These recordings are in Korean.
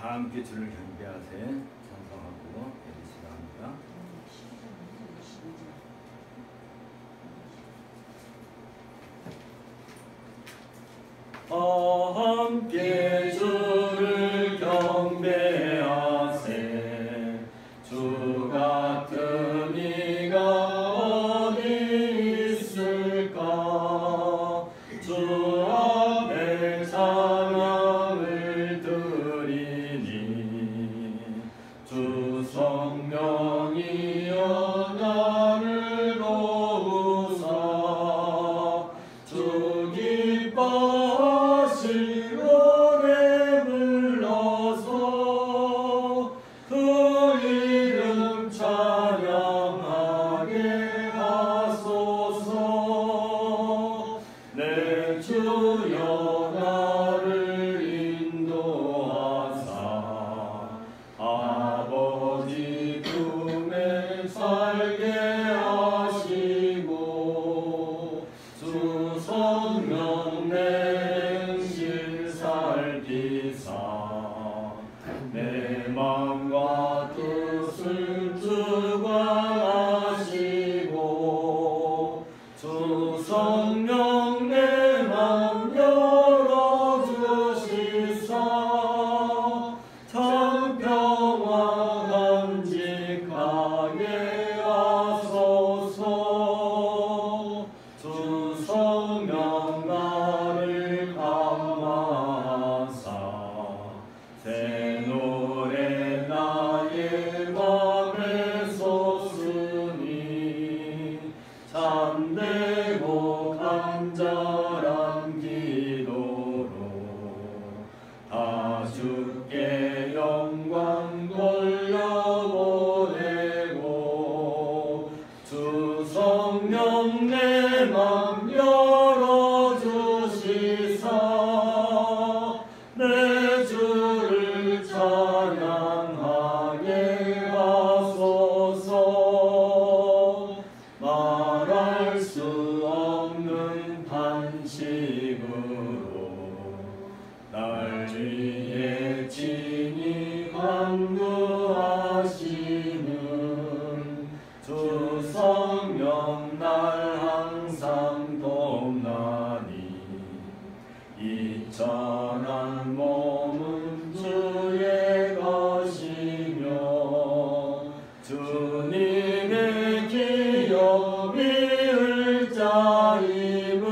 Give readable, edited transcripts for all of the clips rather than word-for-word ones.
다 함께 주를 경배하세 찬송하고 예배시가 합니다. 다 함께 주를 경배하세 주 같은 이가 어디 있을까 주 앞에 찬양을 드리니 주 성령이여 나를 도우사 주 기뻐하신 노래 불러서 그 이름 찬양하게 하소서 내 주여 나를 인도하사 아버지 품에 살게 하시고 주 성령 내 행실 살피사 내 맘과 뜻을 주관하시고 주 성령 내 맘 열어주시사 참 평화 간직하게 하소서 주 성령 나를 감화하사 새 노래 나의 맘에 솟으니 참되고 간절한 기도로 다 주께 영광 돌려보내고 주 성령 내 맘 열어주시사 내 주를 찬양하게 하소서 말할 수 없는 탄식으로 날 위해 친히 간구하시는 주 성령 날 항상 돕나니 이천한 몸은 주의 것이며 주님의 기업 이을 자임을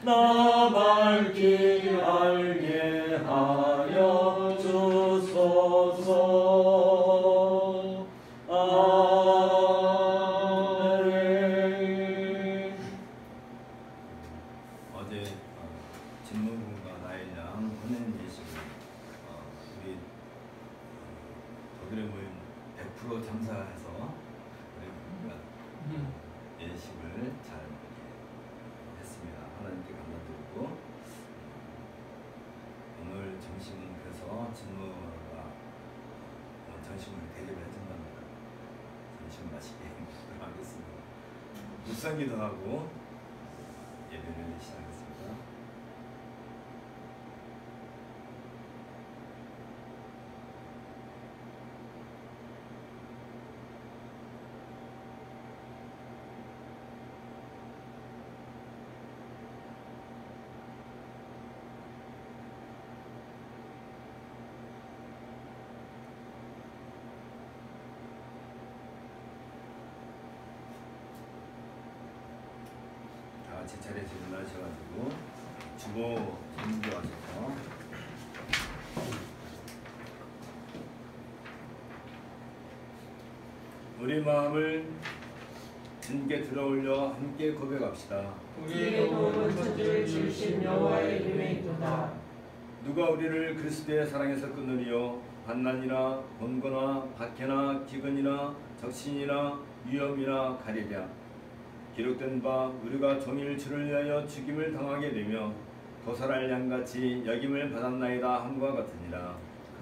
나 밝히 알게 하여 주소서. 아멘. 어제 진문군과 나일양 혼인 예식을 우리 독일에 모인 100% 참사해서 우리가 예식을 잘 했습니다. 하나님께 감사드리고 오늘 점심은 그래서 진무가 점심을 대접을 해준답니다. 점심 맛있게 하겠습니다. 묵상기도 하고 예배를 시작했습니다. 제 차례 질문하셔가지고 주보 준비하셔서 우리 마음을 주님께 들어올려 함께 고백합시다. 우리의 도움은 천지를 지으신 여호와의 이름에 있도다. 누가 우리를 그리스도의 사랑에서 끊으리요? 환난이나 곤고나 박해나 기근이나 적신이나 위험이나 가리랴. 기록된 바 우리가 종일 주를 위하여 죽임을 당하게 되며 도살할 양같이 여김을 받았나이다 함과 같으니라.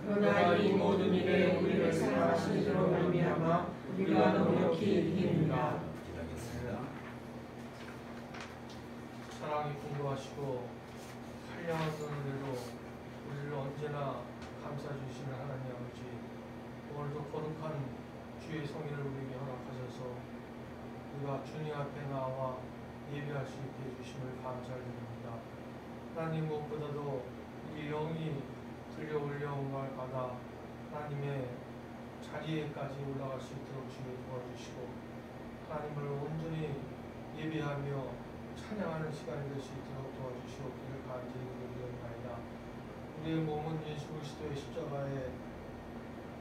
그러나 이 모든 일에 우리를 사랑하신 이로 말미암아 우리가 넉넉히 이깁니다. 기도하겠습니다. 사랑이 풍부하시고 한량하신 은혜로 우리를 언제나 감싸 주시는 하나님 아버지, 오늘도 거룩한 주의 성인을 우리에게 허락하셔서 우리가 주님 앞에 나와 예배할 수 있게 해주심을 감사드립니다. 하나님, 무엇보다도 우리 영이 들려올 영광을 받아 하나님의 자리에까지 올라갈 수 있도록 주님 도와주시고, 하나님을 온전히 예배하며 찬양하는 시간이 될 수 있도록 도와주시옵기를 간절히 기도드리옵나이다. 우리의 몸은 예수 그리스도의 십자가에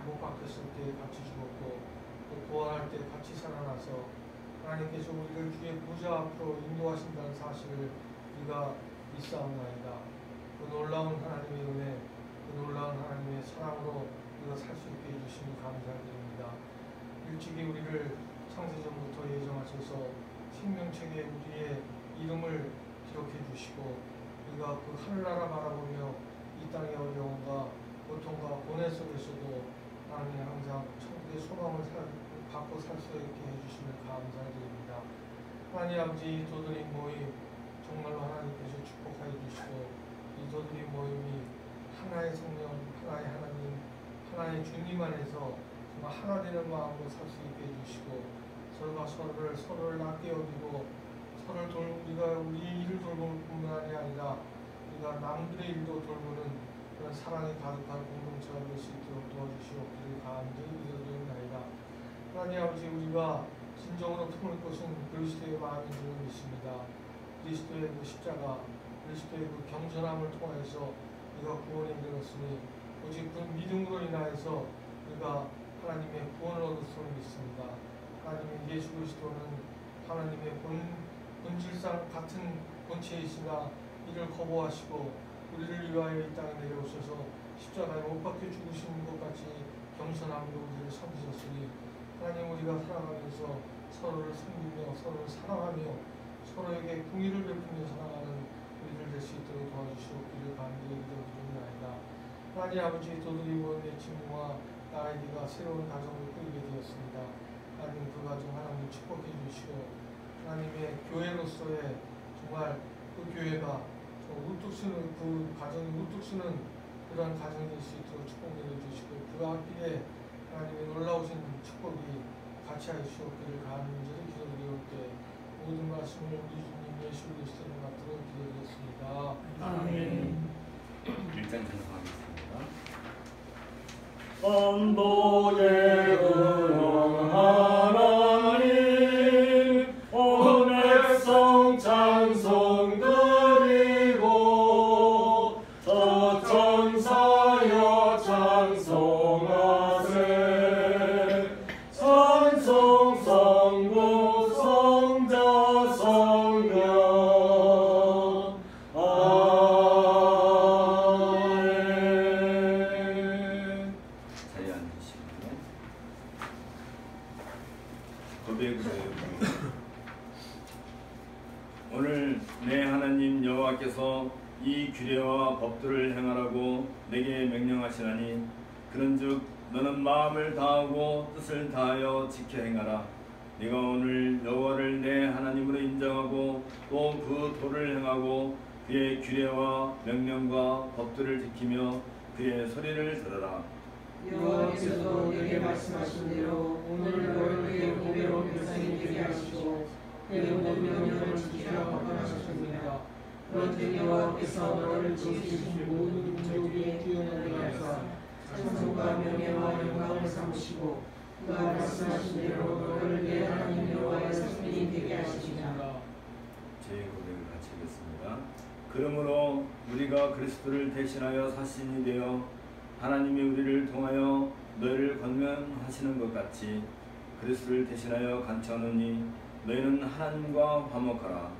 못 박혔을 때 같이 죽었고, 또 부활할 때 같이 살아나서 하나님께서 우리를 주의 보좌 앞으로 인도하신다는 사실을 우리가 믿사옵나이다. 그 놀라운 하나님의 은혜, 그 놀라운 하나님의 사랑으로 우리가 살 수 있게 해주시니 감사드립니다. 일찍이 우리를 창세전부터 예정하셔서 생명책에 우리의 이름을 기록해 주시고, 우리가 그 하늘나라 바라보며 이 땅의 어려움과 고통과 고뇌 속에서도 하나님 항상 천국의 소망을 받고 살 수 있게 해주시면 감사드립니다. 하나님 아버지, 도드림 모임 정말로 하나님께서 축복하여 주시고, 이 도드림 모임이 하나의 성령, 하나의 하나님, 하나의 주님 안에서 정말 하나 되는 마음으로 살 수 있게 해주시고, 서로가 서로를 낮게 여기고, 우리가 우리 일을 돌볼 뿐만이 아니라 우리가 남들의 일도 돌보는 그런 사랑이 가득한 공동체가 될 수 있도록 도와주시옵기를 간절히 기도드립니다. 하나님 아버지, 우리가 진정으로 품을 것은 그리스도의 마음인 줄 믿습니다. 그리스도의 그 십자가, 그리스도의 그 겸손함을 통해서 우리가 구원에 이르렀으니, 오직 그 믿음으로 인하여서 우리가 하나님의 구원을 얻었음을 믿습니다. 하나님의 예수 그리스도는 하나님의 본질상 같은 본체이시나 이를 거부하시고 우리를 위하여 이 땅에 내려오셔서 십자가에 못 박혀 죽으시는 것 같이 겸손함으로 우리를 섬기셨으니, 하나님, 우리가 살아가면서 서로를 섬기며 서로를 사랑하며 서로에게 공의를 베푸며 살아가는 우리를 될 수 있도록 도와주시옵기를 간절히 기도드립니다. 하나님 아버지, 도드림 모임의 친구와 나에게가 새로운 가정을 꾸리게 되었습니다. 하나님, 그 가정 하나님 축복해 주시고, 하나님의 교회로서의 정말 그 교회가 우뚝 서는, 그 가정이 우뚝 서는 그러한 가정이 될 수 있도록 축복 내려주시고, 그 앞길에 하나님의 놀라우신 축복이 같이 하여 주시옵기를 간절히 기도드리올 때 모든 말씀을 우리 주님 예수 그리스도를 받들어 기도드렸습니다. 아멘. 1장 전송하겠습니다. 만복의 은영 하나님, 온 백성 찬송 드리고 천사여 찬송하세. 찬송 성부 성자 성령. 아멘. 자리에 앉으시고요. 고백을 오늘 내 하나님 여호와께서 이 규례와 법도를 행하라고 내게 명령하시나니, 그런즉 너는 마음을 다하고 뜻을 다하여 지켜 행하라. 네가 오늘 여호와를 내 하나님으로 인정하고 또 그 도를 행하고 그의 규례와 명령과 법도를 지키며 그의 소리를 들으라. 여호와께서도 내게 말씀하신 대로 오늘 너를 그의 보배로운 백성이 되게 하시고 그의 모든 명령을 지키라고 허락하셨습니다. 그런즉 여호와께서 너를 지으신 모든 민족 위에 뛰어나게 하사 찬송과 명예와 영광을 삼으시고 그가 말씀하신 대로 너를 내 하나님 여호와의 성민이 되게 하시리라. 제 고백을 같이 하겠습니다. 그러므로 우리가 그리스도를 대신하여 사신이 되어 하나님이 우리를 통하여 너희를 권면하시는 것 같이 그리스도를 대신하여 간청하노니, 너희는 하나님과 화목하라.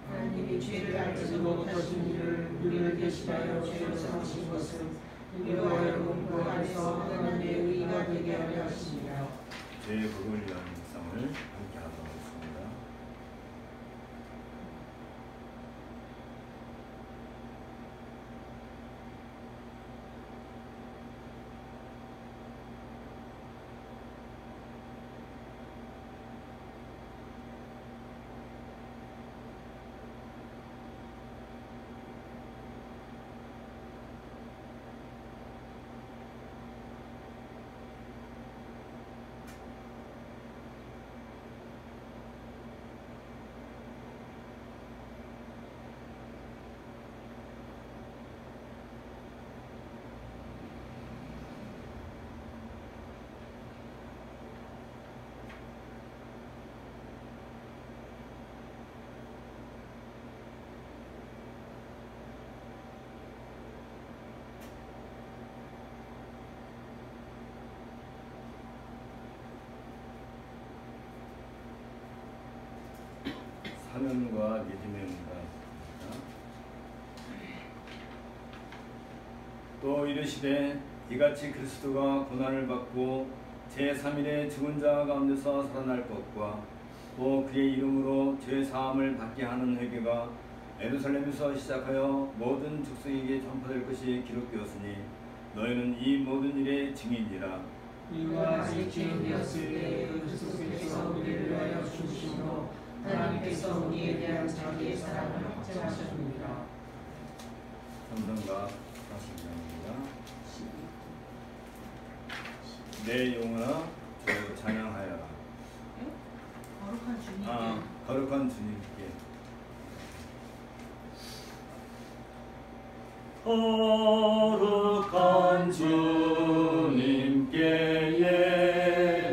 하나님이 죄를 알지도 못하신 이를 우리를 대신하여 죄로 삼으신 것은 우리와 여러분 그 안에서 하나님의 의가 되게 하려 하십니다. 제 복을 위한 묵상을 함께 하도록 하겠습니다. 선언과 믿음의 응답. 또 이르시되 이같이 그리스도가 고난을 받고 제3일에 죽은 자 가운데서 살아날 것과 또 그의 이름으로 죄 사함을 받게 하는 회개가 예루살렘에서 시작하여 모든 족속에게 전파될 것이 기록되었으니 너희는 이 모든 일의 증인이라. 이와 아직 진행되었을 때 그리스도께서 우리를 위하여 죽으심으로 하나님께서 우리에 대한 자기의 사랑을 확증하셨습니다. 삼성과 40장입니다. 내 영혼아 주 찬양하여라. 거룩한 주님. 거룩한 주님께. 거룩한 주님께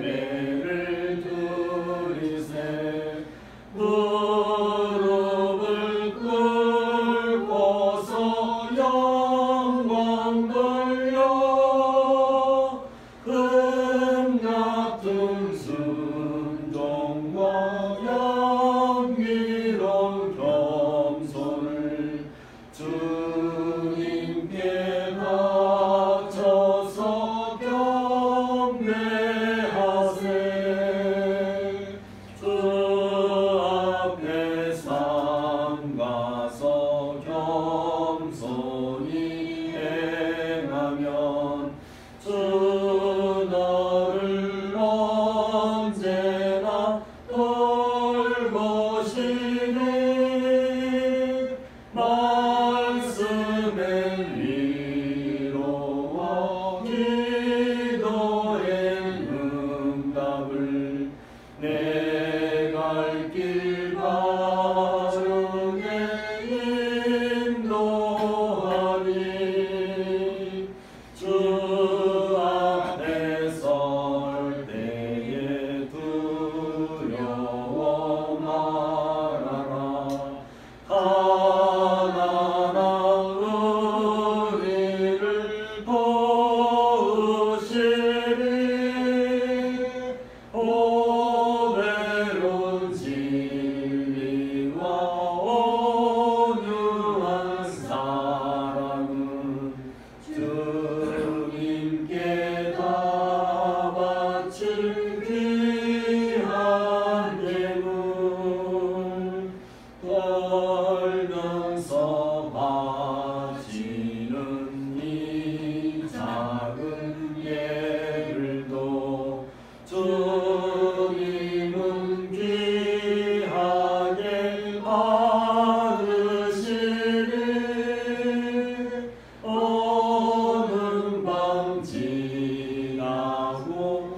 예배를 드리세. 무릎을 꿇고서 영광 돌려 금 같은 순종과 양미로운 겸손을 주님께 바쳐서 경배하세. 주 앞에 삼가서 겸손히 행하면 주 너를 언제나 돌보시니 말씀의 위로와 기도의 응답을 내 갈 길 바르게 인도하리. 주 앞에 설 때에 두려워 말아라. 가난한 우리를 도우시리. 오베론 진리와 온유한 사랑은 주님께 다 바칠 귀한 예물. 떨면서 바치는 이 작은 예물도 주님은 귀하게 받으시리. 오는 밤 지나고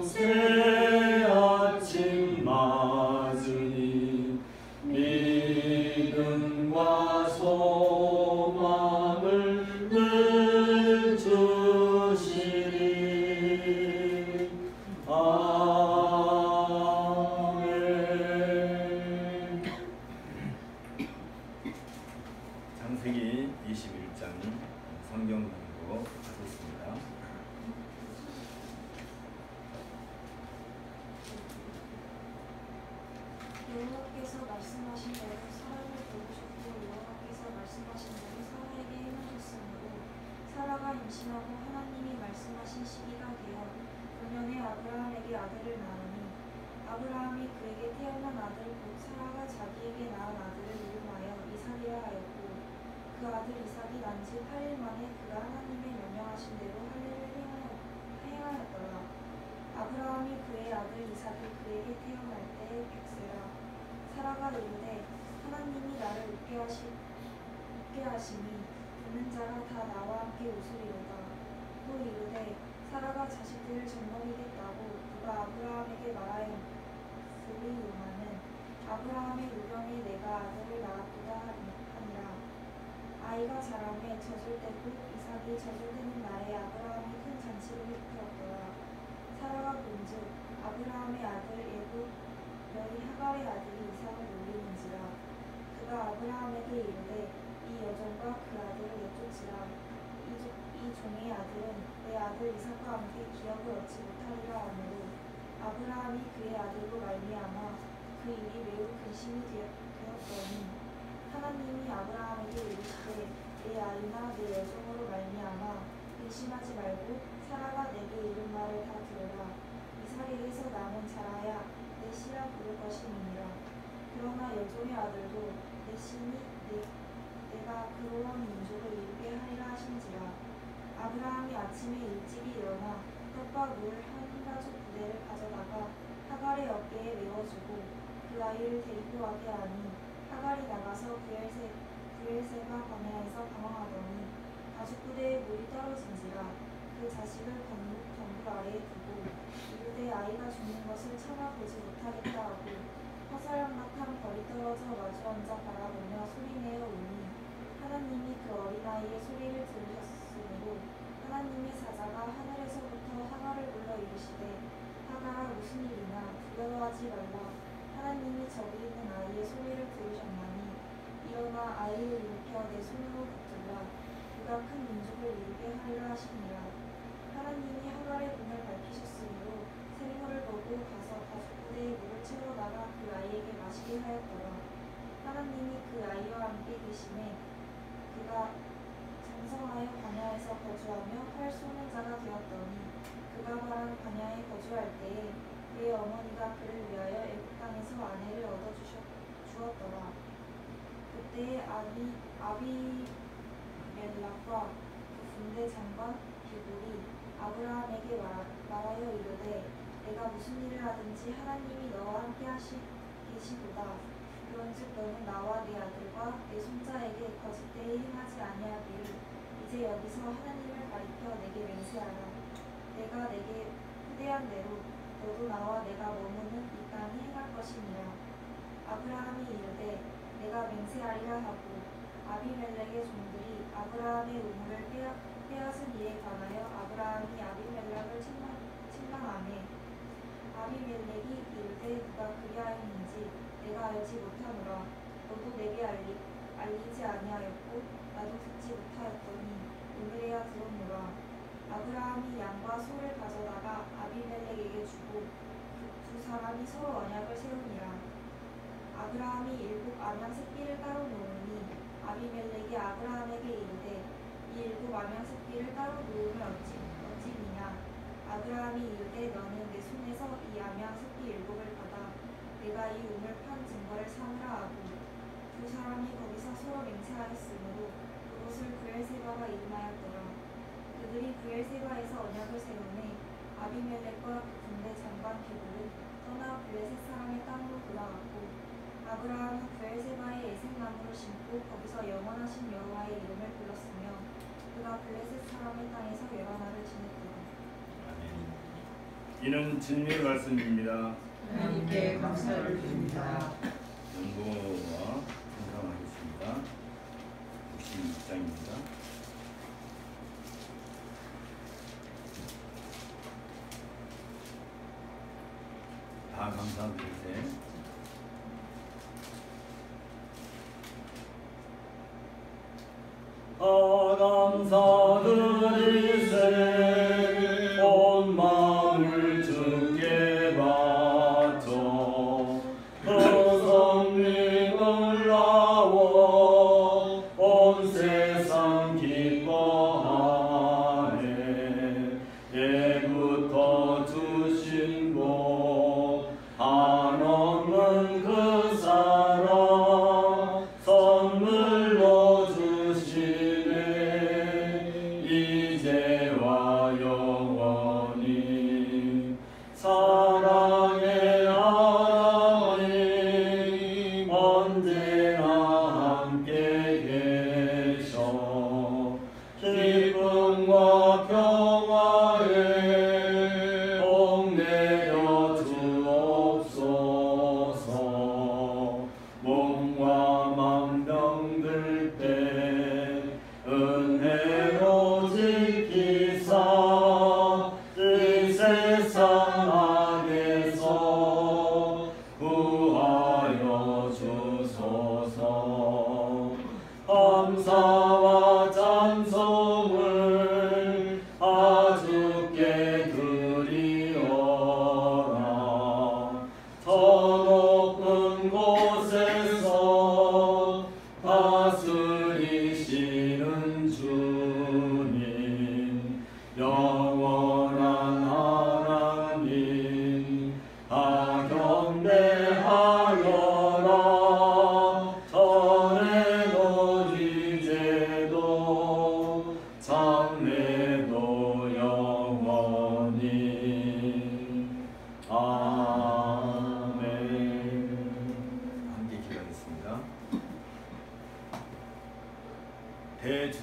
새 아침 맞으니 믿음과 소망을 늘 주시리. 아멘. 창세기 21장 성경 공부 하겠습니다. 여호와께서 말씀하신 대로 사라를 도우셨고 여호와께서 말씀하신 대로 사라에게 행하셨으므로 사라가 임신하고 하나님이 말씀하신 시기가 되어 그년에 아브라함에게 아들을 낳으니 아브라함이 그에게 태어난 아들 곧 사라가 자기에게 낳은 아들을 이름하여 이삭이라 하였고 그 아들 이삭이 난 지 8일 만에 그가 하나님의 명령하신 대로 할 일을 행하였더라. 아브라함이 그의 아들 이삭이 그에게 태어날 때에 100세라. 사라가 이르되 하나님이 나를 웃게 하시니 듣는 자가 다 나와 함께 웃으리로다. 또 이르되 사라가 자식들을 젖먹이겠다고 누가 아브라함에게 말하였으리요마는 아브라함의 누명에 내가 아들을 낳았도다 하니라. 아이가 자라매 젖을 때 곧 이삭이 젖을 때는 날에 아브라함이 큰 잔치를 베풀었더라. 사라가 본즉 아브라함의 아들 애굽 여인 하갈의 아들이 이삭을 놀리는지라. 그가 아브라함에게 이르되 이 여종과 그 아들을 내쫓으라. 이 종의 아들은 내 아들 이삭과 함께 기업을 얻지 못하리라 하므로 아브라함이 그의 아들로 말미암아 그 일이 매우 근심이 되었더니 이르시되 내 아이나 내 여종으로 말미암아 근심하지 말고 사라가 내게 이른 말을 다 들으라. 이삭에게서 남은 자라야 내 씨라 부를 것임이니라. 그러나 여종의 아들도 내 씨니 내가 그러한 민족을 이루게 하리라 하신지라. 아브라함이 아침에 일찍이 일어나 떡과 물 한 가죽 부대를 가져다가 하갈의 어깨에 메워주고 그 아이를 데리고 가게 하니 하갈이 나가서 브엘세바 광야에서 방황하더니 가죽 부대에 물이 떨어진지라. 그 자식을 덤불 아래에 두고 이르되 아이가 죽는 것을 참아 보지 못하겠다 하고 화살연막한 벌이 떨어져 마주 앉아 바라보며 소리내어 우니 하나님이 그 어린아이의 소리를 들으셨으므로 하나님의 사자가 하늘에서부터 하갈을 불러 이르시되 하갈아 무슨 일이냐 두려워하지 말라. 하나님이 저기 있는 아이의 소리를 들으셨나니 일어나 아이를 일으켜 내 손으로 붙들라. 그가 큰 민족을 이루게 하리라 하시니라. 하나님이 하갈의 눈을 밝히셨으므로 생물을 보고 가서 가죽부대에 물을 채워다가 그 아이에게 마시게 하였더라. 하나님이 그 아이와 함께 계시매 그가 장성하여 광야에서 거주하며 활 쏘는 자가 되었더니 그가 바란 광야에 거주할 때에 그의 어머니가 그를 위하여 애굽 땅에서 아내를 얻어주었더라. 그때에 아비멜락과 그 군대 장관 비굴이 아브라함에게 말하여 이르되 내가 무슨 일을 하든지 하나님이 너와 함께 계시도다. 그런즉 너는 나와 네 아들과 내 손자에게 거짓되이 행하지 아니하기를 이제 여기서 하나님을 가리켜 내게 맹세하라. 내가 내게 후대한 대로 너도 나와 내가 머무는 이 땅이 행할 것이니라. 아브라함이 이르되 내가 맹세하리라 하고 아비멜렉의 종들이 아브라함의 우물을 빼앗은 일에 관하여 아브라함이 아비멜렉을 책망하매 아비멜렉이 이르되 누가 그리하였는지 내가 알지 못하노라. 너도 내게 알리지 아니하였고 나도 듣지 못하였더니 오늘에야 들었노라. 아브라함이 양과 소를 가져다가 아비멜렉에게 주고 그 두 사람이 서로 언약을 세우니라. 아브라함이 7 암양 새끼를 따로 놓으니 아비멜렉이 아브라함에게 이르되 이 7 암양 새끼를 따로 놓으면 어찌니냐. 아브라함이 이르되 너는 내 손에서 이 암양 새끼 7을 받아 내가 이 우물 판 증거를 삼으라 하고 두 사람이 거기서 서로 맹세하였으므로 그곳을 브엘세바라 이름하였더라. 그들이 브엘세바에서 언약을 세우매 아비멜렉과 그 군대 장관 비굴은 떠나 블레셋 사람의 땅으로 돌아갔고 아브라함은 브엘세바에 에색나무를 심고 거기서 영원하신 여호와의 이름을 불렀으며 그가 블레셋 사람의 땅에서 여러 날을 지냈더라. 이는 진리의 말씀입니다. 하나님께 감사를 드립니다. 연보와 감사하겠습니다. 66장입니다. 다 감사드리세. 감사드리세. 온 마음을 주께 바쳐 그 성령을 나와 온 세상 기뻐하네. 예부터 주신 복 한없는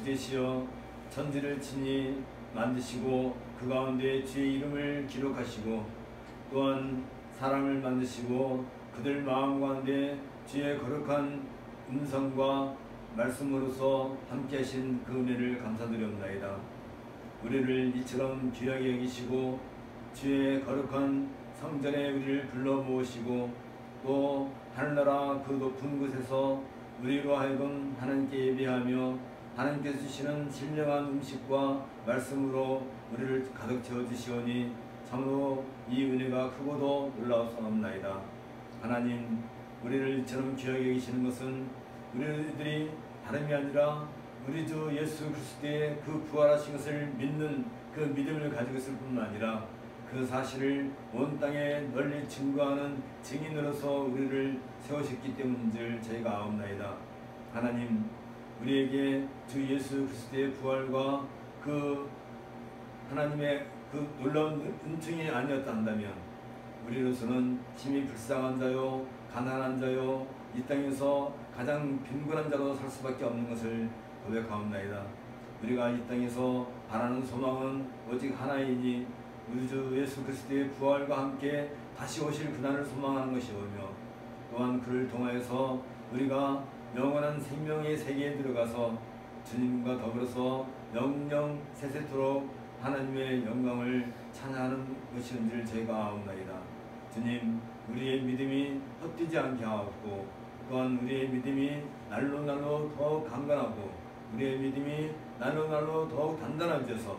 주되시어 천지를 친히 만드시고 그 가운데 주의 이름을 기록하시고 또한 사람을 만드시고 그들 마음 가운데 주의 거룩한 음성과 말씀으로서 함께 하신 그 은혜를 감사드리옵나이다. 우리를 이처럼 귀하게 여기시고 주의 거룩한 성전에 우리를 불러 모으시고 또 하늘나라 그 높은 곳에서 우리로 하여금 하나님께 예배하며 하나님께서 주시는 신령한 음식과 말씀으로 우리를 가득 채워주시오니 참으로 이 은혜가 크고도 놀라웠사옵나이다. 하나님, 우리를 이처럼 귀하게 여기시는 것은 우리들이 다름이 아니라 우리 주 예수 그리스도의 그 부활하신 것을 믿는 그 믿음을 가지고 있을 뿐만 아니라 그 사실을 온 땅에 널리 증거하는 증인으로서 우리를 세우셨기 때문인 줄 저희가 아옵나이다. 하나님, 우리에게 주 예수 그리스도의 부활과 그 하나님의 그 놀라운 은총이 아니었다 한다면 우리로서는 심히 불쌍한 자요 가난한 자요 이 땅에서 가장 빈곤한 자로 살 수밖에 없는 것을 고백하옵나이다. 우리가 이 땅에서 바라는 소망은 오직 하나이니 우리 주 예수 그리스도의 부활과 함께 다시 오실 그날을 소망하는 것이오며 또한 그를 통하여서 우리가 영원한 생명의 세계에 들어가서 주님과 더불어서 영영 세세토록 하나님의 영광을 찬양하는 것이온 줄 저희가 아옵나이다. 주님, 우리의 믿음이 헛되지 않게 하옵고 또한 우리의 믿음이 날로 더욱 강건하고 우리의 믿음이 날로 더욱 단단해져서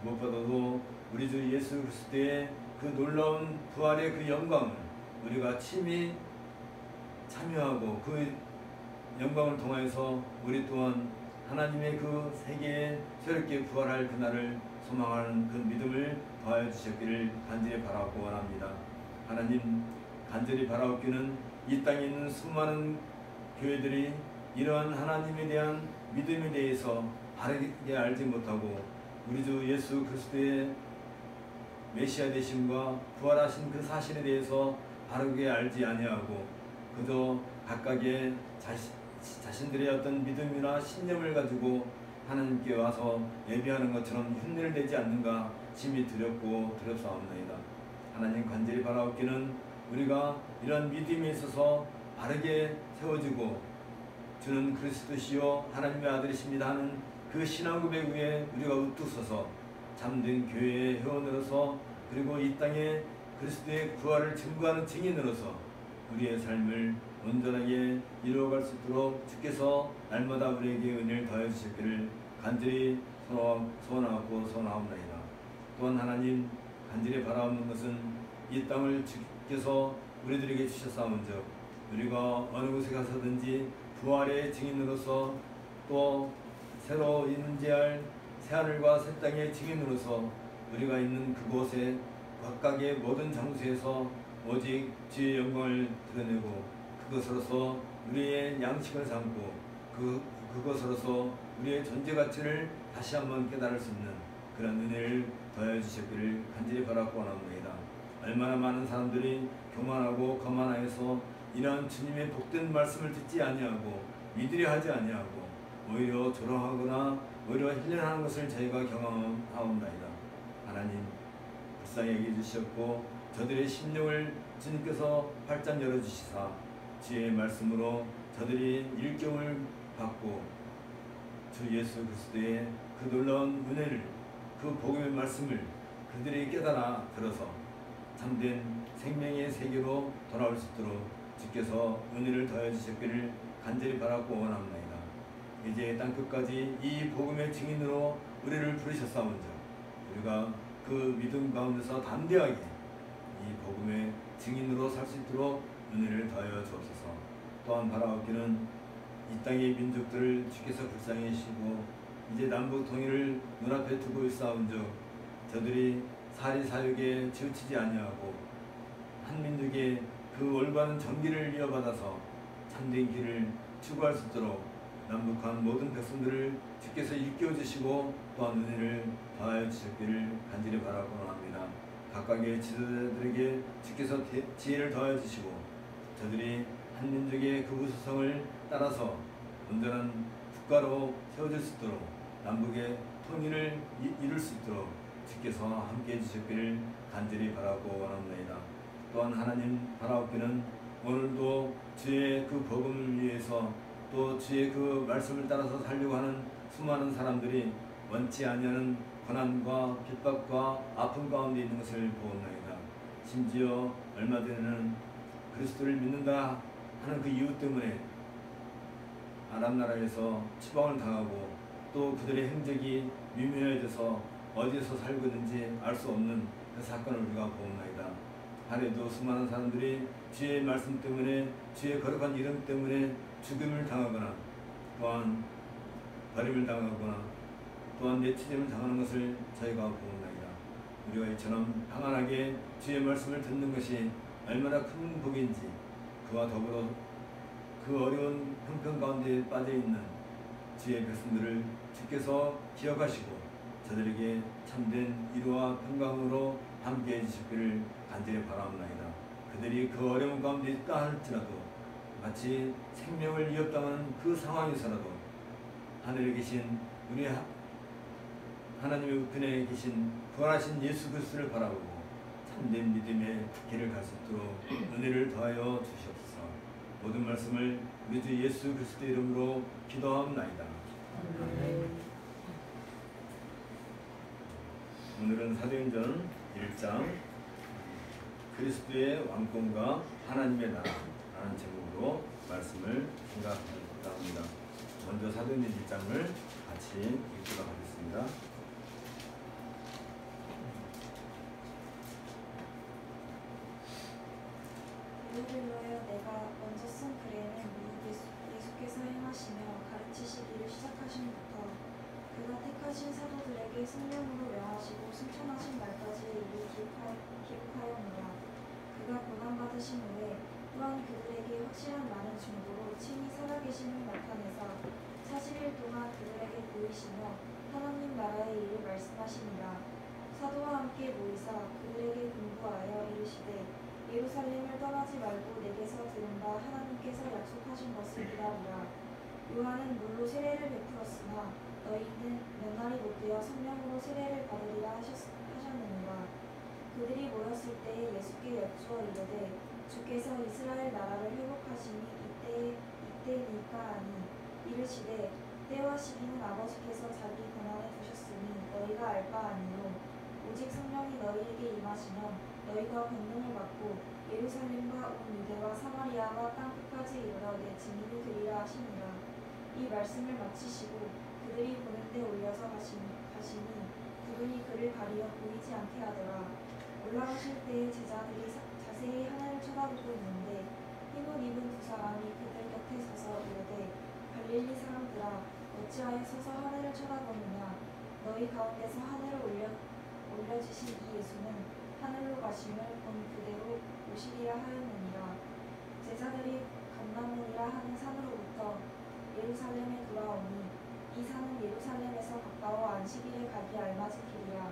무엇보다도 우리 주 예수 그리스도의 그 놀라운 부활의 그 영광을 우리가 친히 참여하고 그 영광을 통하여서 우리 또한 하나님의 그 세계에 새롭게 부활할 그날을 소망하는 그 믿음을 더하여 주셨기를 간절히 바라고 원합니다. 하나님, 간절히 바라옵기는 이 땅에 있는 수많은 교회들이 이러한 하나님에 대한 믿음에 대해서 바르게 알지 못하고 우리 주 예수 그리스도의 메시아 되심과 부활하신 그 사실에 대해서 바르게 알지 아니하고 그저 각각의 자신들의 어떤 믿음이나 신념을 가지고 하나님께 와서 예배하는 것처럼 흉내를 내지 않는가 심히 두렵고 두렵사옵나이다. 하나님, 간절히 바라옵기는 우리가 이런 믿음에 있어서 바르게 세워지고 주는 그리스도시요 하나님의 아들이십니다 하는 그 신앙 고백 위에 우리가 우뚝 서서 참된 교회의 회원으로서 그리고 이 땅에 그리스도의 부활을 증거하는 증인으로서 우리의 삶을 온전하게 이루어갈 수 있도록 주께서 날마다 우리에게 은혜를 더해 주셨기를 간절히 소원하고 소원하옵나이다. 또한 하나님, 간절히 바라옵는 것은 이 땅을 주께서 우리들에게 주셨사온즉 우리가 어느 곳에 가서든지 부활의 증인으로서 또 새로 임재할 새하늘과 새 땅의 증인으로서 우리가 있는 그곳에 각각의 모든 장소에서 오직 주의 영광을 드러내고 그것으로서 우리의 양식을 삼고 그것으로서 우리의 존재 가치를 다시 한번 깨달을 수 있는 그런 은혜를 더해 주셨기를 간절히 바라고 원합니다. 얼마나 많은 사람들이 교만하고 거만하여서 이러한 주님의 복된 말씀을 듣지 아니하고 믿으려 하지 아니하고 오히려 조롱하거나 오히려 힐련하는 것을 저희가 경험하옵나이다. 하나님, 불쌍히 여겨주셨고 저들의 심령을 주님께서 활짝 열어주시사 주의 말씀으로 저들이 일경을 받고 주 예수 그리스도의 그 놀라운 은혜를 그 복음의 말씀을 그들이 깨달아 들어서 참된 생명의 세계로 돌아올 수 있도록 주께서 은혜를 더해 주셨기를 간절히 바라고 원합니다. 이제 땅끝까지 이 복음의 증인으로 우리를 부르셨사온즉 우리가 그 믿음 가운데서 담대하게 이 복음의 증인으로 살 수 있도록 은혜를 더하여 주옵소서. 또한 바라옵기는 이 땅의 민족들을 주께서 불쌍히 여기시고 이제 남북 통일을 눈앞에 두고 있사온즉 저들이 사리사욕에 치우치지 아니하고 한 민족의 그 올바른 정기를 이어받아서 참된 길을 추구할 수 있도록 남북한 모든 백성들을 주께서 일깨워 주시고 또한 은혜를 더하여 주셨기를 간절히 바라고 합니다. 각각의 지도자들에게 주께서 지혜를 더하여 주시고 저들이 한 민족의 그 우수성을 따라서 온전한 국가로 세워질 수 있도록 남북의 통일을 이룰 수 있도록 주께서 함께해 주셨기를 간절히 바라고 원합니다. 또한 하나님 바라옵기는 오늘도 주의 그 복음을 위해서 또 주의 그 말씀을 따라서 살려고 하는 수많은 사람들이 원치 아니하는 고난과 핍박과 아픔 가운데 있는 것을 보옵나이다. 심지어 얼마 전에는 그리스도를 믿는다 하는 그 이유 때문에 아랍 나라에서 추방을 당하고 또 그들의 행적이 미묘해져서 어디서 살고 있는지 알 수 없는 그 사건을 우리가 보옵나이다. 하루에도 수많은 사람들이 주의 말씀 때문에 주의 거룩한 이름 때문에 죽임을 당하거나 또한 버림을 당하거나 또한 내치짐을 당하는 것을 저희가 보옵나이다. 우리가 이처럼 평안하게 주의 말씀을 듣는 것이 얼마나 큰 복인지 그와 더불어 그 어려운 형편 가운데 빠져있는 주의 백성들을 주께서 기억하시고 저들에게 참된 위로와 평강으로 함께해 주시기를 간절히 바라옵나이다. 그들이 그 어려운 가운데 있다 할지라도 마치 생명을 위협당하는 그 상황에서라도 하늘에 계신 우리 하나님의 우편에 계신 부활하신 예수 그리스도를 바라보고 참된 믿음의 길을 갈 수 있도록 은혜를 더하여 주시옵소서. 모든 말씀을 우리 주 예수 그리스도의 이름으로 기도하옵나이다. 오늘은 사도행전 1장 그리스도의 왕권과 하나님의 나라라는 제목으로 말씀을 생각하고자 합니다. 먼저 사도행전 1장을 같이 읽도록 하겠습니다. 너희를 위하여 내가 먼저 쓴 글에는 예수께서 행하시며 가르치시기를 시작하심부터 그가 택하신 사도들에게 성령으로 명하시고 승천하신 날까지 이를 기록하였노라. 그가 고난받으신 후에 또한 그들에게 확실한 많은 증거로 친히 살아계심을 나타내사 40일 동안 그들에게 보이시며 하나님 나라의 일을 말씀하시니라. 사도와 함께 모이사 그들에게 공부하여 이르시되 예루살렘을 떠나지 말고 내게서 들은 바 하나님께서 약속하신 것을 기다리라. 요한은 물로 세례를 베풀었으나 너희는 몇 날이 못되어 성령으로 세례를 받으리라 하셨느니라. 그들이 모였을 때에 예수께 여쭈어 이르되 주께서 이스라엘 나라를 회복하시니 이때니까 하니 이르시되 때와 시기는 아버지께서 자기 권한에 두셨으니 너희가 알 바 아니요 오직 성령이 너희에게 임하시면 너희가 권능을 받고 예루살렘과 온 유대와 사마리아와 땅 끝까지 이르러 내 증인이 되리라 하시니라. 이 말씀을 마치시고 그들이 보는 데 올려서 가시니 그분이 그를 가리어 보이지 않게 하더라. 올라가실 때에 제자들이 자세히 하늘을 쳐다보고 있는데 흰옷 입은 두 사람이 그들 곁에 서서 이르되 갈릴리 사람들아 어찌하여 서서 하늘을 쳐다보느냐. 너희 가운데서 하늘을 올려지신 이 예수는 하늘로 가심을 본 그대로 오시리라 하였느니라. 제자들이 감람문이라 하는 산으로부터 예루살렘에 돌아오니 이 산은 예루살렘에서 가까워 안식일에 가기 알맞은 길이라.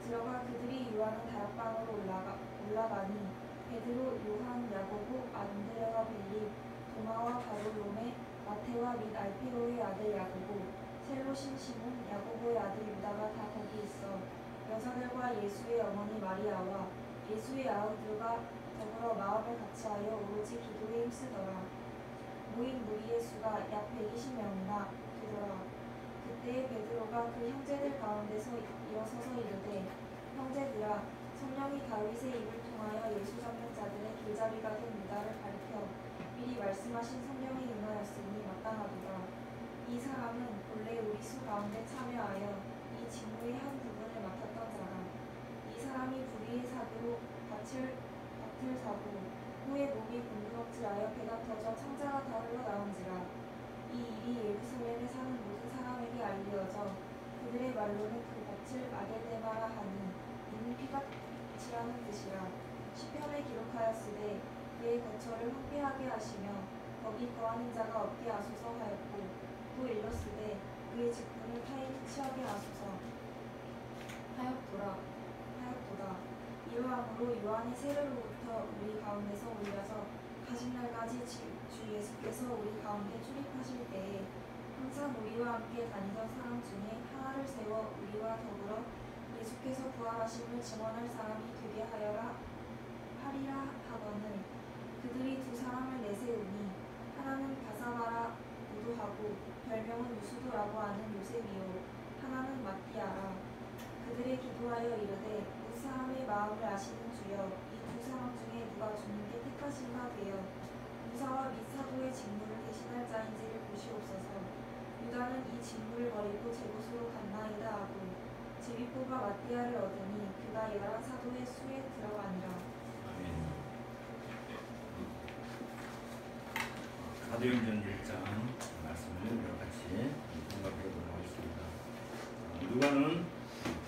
들어가 그들이 유하는 다락방으로 올라가니 베드로, 요한, 야고보, 안드레와 빌립, 도마와 바돌로메, 마테와 및 알페오의 아들 야고보, 셀로신 시몬, 야고보의 아들 유다가 다 거기 있어 여자들과 예수의 어머니 마리아와 예수의 아우들과 더불어 마음을 같이하여 오로지 기도에 힘쓰더라. 모인 무리의 수가 약 120명이나 되더라. 그때에 베드로가 그 형제들 가운데서 일어서서 이르되 형제들아 성령이 다윗의 입을 통하여 예수 잡는 자들의 길잡이가 된 유다를 가리켜 미리 말씀하신 성령이 임하였으니 마땅하도다. 이 사람은 본래 우리 수 가운데 참여하여 이 직무의 한 부분을 맡았던 자라. 이 사람이 불의의 사기로 밭을 사고 후에 몸이 곤두럭질하여 배가 터져 창자가 다 흘러나온지라. 이 일이 예루살렘에 사는 모든 사람에게 알리어져 그들의 말로는 그 밭을 아겔데마라 하니 이는 피가 빛이라는 뜻이라. 시편에 기록하였으되 그의 거처를 황폐하게 하시며 거기 거하는 자가 없게 하소서 하였고 또 일렀으되 그의 직분을 타인이 취하게 하소서 하였도다. 이러함으로 요한이 세례로부터 우리 가운데서 올려서 가신 날까지 주 예수께서 우리 가운데 출입하실 때에 항상 우리와 함께 다니던 사람 중에 하나를 세워 우리와 더불어 예수께서 부활하심을 증언할 사람이 되게 하리라 하거늘 그들이 두 사람을 내세우니 하나는 바사바라 우두하고 별명은 유수도라고 하는 요셉이요 하나는 마띠아라. 그들의 기도하여 이르되 그 사람의 마음을 아시는 주여 이 두 사람 중에 누가 주님께 택하신가 되어 무사와 및 사도의 직무를 대신할 자인지를 보시옵소서. 유다는 이 직무를 버리고 제 곳으로 갔나이다 하고 제비 뽑아 마띠아를 얻으니 그가 11 사도의 수에 들어가니라. 아멘. 사도행전 1장 말씀을 여러 같이 생각해 보도록 하겠습니다. 누가는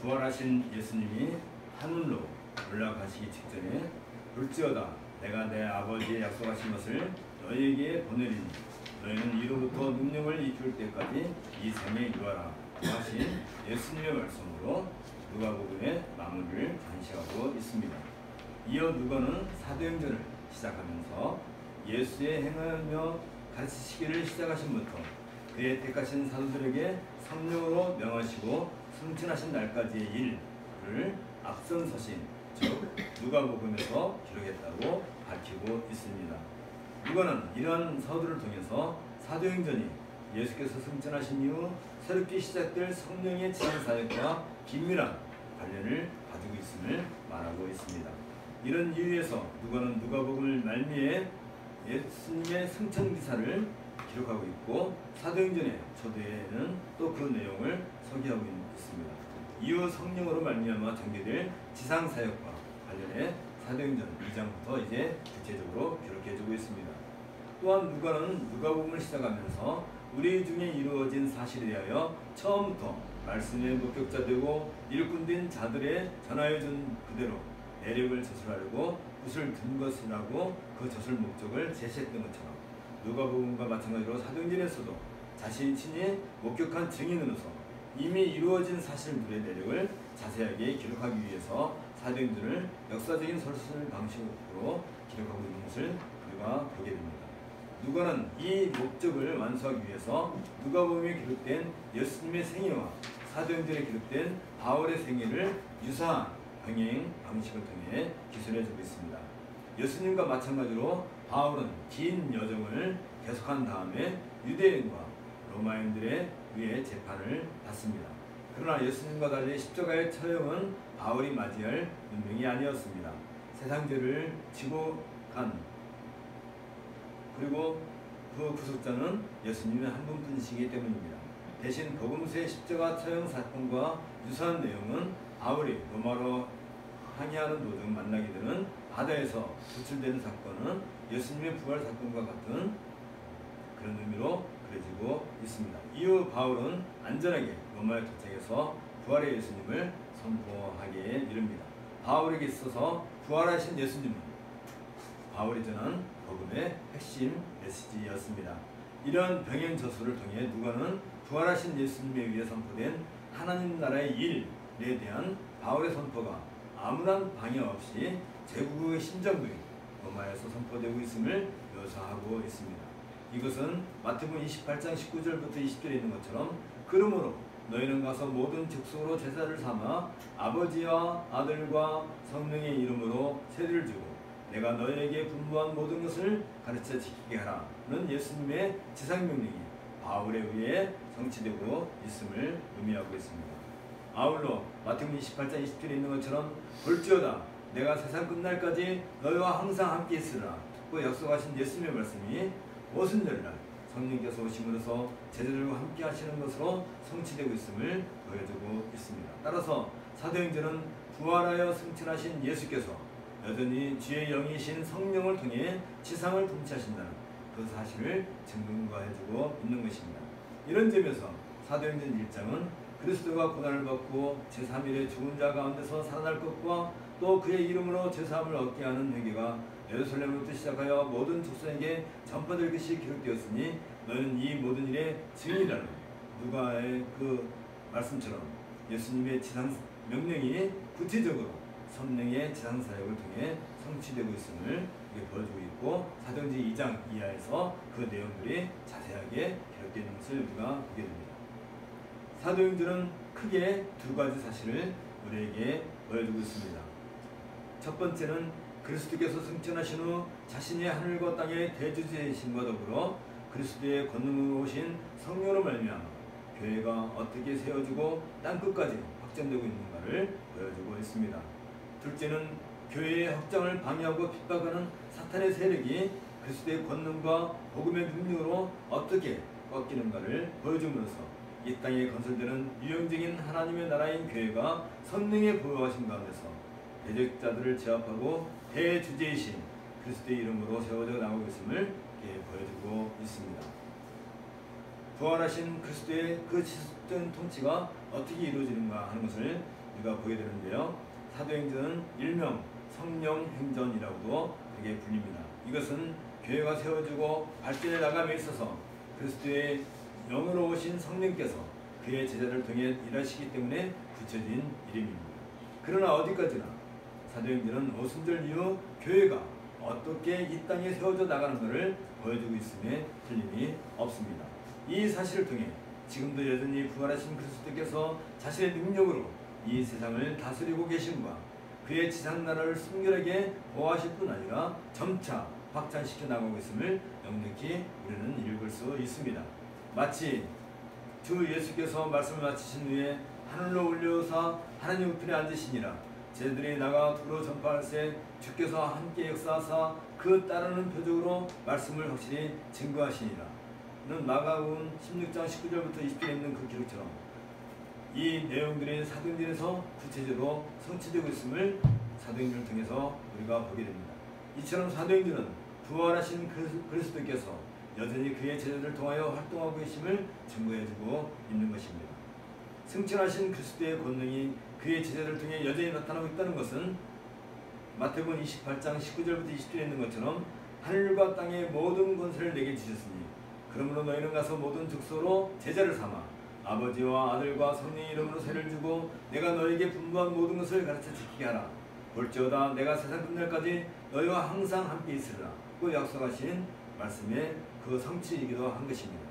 부활하신 예수님이 하늘로 올라가시기 직전에 볼지어다 내가 내 아버지의 약속하신 것을 너희에게 보내리니 너희는 이로부터 능력을 입힐 때까지 이 생에 유하라 하신 예수님의 말씀으로 누가복음의 마무리를 간시하고 있습니다. 이어 누가는 사도행전을 시작하면서 예수의 행하며 가르치시기를 시작하신부터 그의 택하신 사도들에게 성령으로 명하시고 승천하신 날까지의 일을 앞선 서신 즉 누가복음에서 기록했다고 밝히고 있습니다. 누가는 이러한 사도들을 통해서 사도행전이 예수께서 승천하신 이후 새롭게 시작될 성령의 지상사역과 긴밀한 관련을 가지고 있음을 말하고 있습니다. 이런 이유에서 누가는 누가복음을 말미에 예수님의 승천 기사를 기록하고 있고 사도행전의 초대에는 또 그 내용을 소개하고 있습니다. 이후 성령으로 말미암아 전개될 지상 사역과 관련해 사도행전 2장부터 이제 구체적으로 기록해주고 있습니다. 또한 누가는 누가복음을 시작하면서 우리 중에 이루어진 사실에 대하여 처음부터 말씀의 목격자되고 일꾼된 자들의 전하여준 그대로 내력을 저술하려고 붓을 든 것이라고 그 저술 목적을 제시했던 것처럼 누가복음과 마찬가지로 사도행전에서도 자신이 친히 목격한 증인으로서 이미 이루어진 사실들의 내력을 자세하게 기록하기 위해서 사도행전을 역사적인 설술 방식으로 기록하고 있는 것을 우리가 보게 됩니다. 누가는 이 목적을 완수하기 위해서 누가복음에 기록된 예수님의 생애와 사도행전에 기록된 바울의 생애를 유사한 병행 방식을 통해 기술해주고 있습니다. 예수님과 마찬가지로 바울은 긴 여정을 계속한 다음에 유대인과 로마인들에 의해 재판을 받습니다. 그러나 예수님과 달리 십자가의 처형은 바울이 맞이할 운명이 아니었습니다. 세상 죄를 지고 간 그리고 그 구속자는 예수님의 한 분뿐이시기 때문입니다. 대신 복음서의 십자가 처형 사건과 유사한 내용은 바울이 로마로 항해하는 도중 만나게 되는 바다에서 구출되는 사건은 예수님의 부활 사건과 같은 그런 의미로 그려지고 있습니다. 이후 바울은 안전하게 로마에 도착해서 부활의 예수님을 선포하게 이릅니다. 바울에게 있어서 부활하신 예수님은 바울이 전한 복음의 핵심 메시지였습니다. 이런 병행 저술을 통해 누가는 부활하신 예수님에 의해 선포된 하나님 나라의 일에 대한 바울의 선포가 아무런 방해 없이 제국의 심정부인 로마에서 선포되고 있음을 묘사하고 있습니다. 이것은 마태복음 28장 19절부터 20절에 있는 것처럼 그러므로 너희는 가서 모든 족속으로 제사를 삼아 아버지와 아들과 성령의 이름으로 세례를 주고 내가 너희에게 분부한 모든 것을 가르쳐 지키게 하라는 예수님의 지상명령이 바울에 의해 성취되고 있음을 의미하고 있습니다. 아울러 마태복음 28장 20절에 있는 것처럼 볼지어다 내가 세상 끝날까지 너희와 항상 함께 있으리라 고 약속하신 예수님의 말씀이 오순절날 성령께서 오심으로써 제자들과 함께 하시는 것으로 성취되고 있음을 보여주고 있습니다. 따라서 사도행전은 부활하여 승천하신 예수께서 여전히 주의 영이신 성령을 통해 지상을 통치하신다는 그 사실을 증거해주고 있는 것입니다. 이런 점에서 사도행전 1장은 그리스도가 고난을 받고 제3일에 죽은 자 가운데서 살아날 것과 또 그의 이름으로 제사함을 얻게 하는 회개가 예루살렘부터 시작하여 모든 족속에게 전파될 것이 기록되었으니 너희는 이 모든 일의 증인이라는 누가의 그 말씀처럼 예수님의 지상 명령이 구체적으로 성령의 지상 사역을 통해 성취되고 있음을 보여주고 있고 사도행전 2장 이하에서 그 내용들이 자세하게 기록되어 있는 것을 우리가 보게 됩니다. 사도행전은 크게 두 가지 사실을 우리에게 보여주고 있습니다. 첫 번째는 그리스도께서 승천하신 후 자신의 하늘과 땅의 대주제이심과 더불어 그리스도의 권능으로 오신 성령으로 말미암아 교회가 어떻게 세워지고 땅끝까지 확장되고 있는가를 보여주고 있습니다. 둘째는 교회의 확장을 방해하고 핍박하는 사탄의 세력이 그리스도의 권능과 복음의 능력으로 어떻게 꺾이는가를 보여줌으로써 이 땅에 건설되는 유형적인 하나님의 나라인 교회가 성령의 보호하심 가운데서 대적자들을 제압하고 대주제이신 그리스도의 이름으로 세워져 나오고 있음을 보여주고 있습니다. 부활하신 그리스도의 그 지속적인 통치가 어떻게 이루어지는가 하는 것을 우리가 보게 되는데요. 사도행전은 일명 성령행전이라고도 그렇게 불립니다. 이것은 교회가 세워지고 발전해 나감에 있어서 그리스도의 영으로 오신 성령께서 그의 제자를 통해 일하시기 때문에 붙여진 이름입니다. 그러나 어디까지나 사도행전은 오순절 이후 교회가 어떻게 이 땅에 세워져 나가는 것을 보여주고 있음에 틀림이 없습니다. 이 사실을 통해 지금도 여전히 부활하신 그리스도께서 자신의 능력으로 이 세상을 다스리고 계심과 그의 지상나라를 순결하게 보호하실 뿐 아니라 점차 확장시켜 나가고 있음을 명백히 우리는 읽을 수 있습니다. 마치 주 예수께서 말씀을 마치신 후에 하늘로 올려오사 하나님 우편에 앉으시니라 제자들이 나가 두루 전파할세 주께서 함께 역사하사 그 따르는 표적으로 말씀을 확실히 증거하시니라 는 마가복음 16장 19절부터 20절에 있는 그 기록처럼 이 내용들이 사도행전에서 구체적으로 성취되고 있음을 사도행전을 통해서 우리가 보게 됩니다. 이처럼 사도행전은 부활하신 그리스도께서 여전히 그의 제자들을 통하여 활동하고 계심을 증거해주고 있는 것입니다. 승천하신 그리스도의 권능이 그의 제자들을 통해 여전히 나타나고 있다는 것은 마태복음 28장 19절부터 20절에 있는 것처럼 하늘과 땅의 모든 권세를 내게 주셨으니 그러므로 너희는 가서 모든 족속으로 제자를 삼아 아버지와 아들과 성령의 이름으로 세를 주고 내가 너에게 분부한 모든 것을 가르쳐 지키게 하라. 볼지어다 내가 세상 끝날까지 너희와 항상 함께 있으리라. 그 약속하신 말씀의 그 성취이기도 한 것입니다.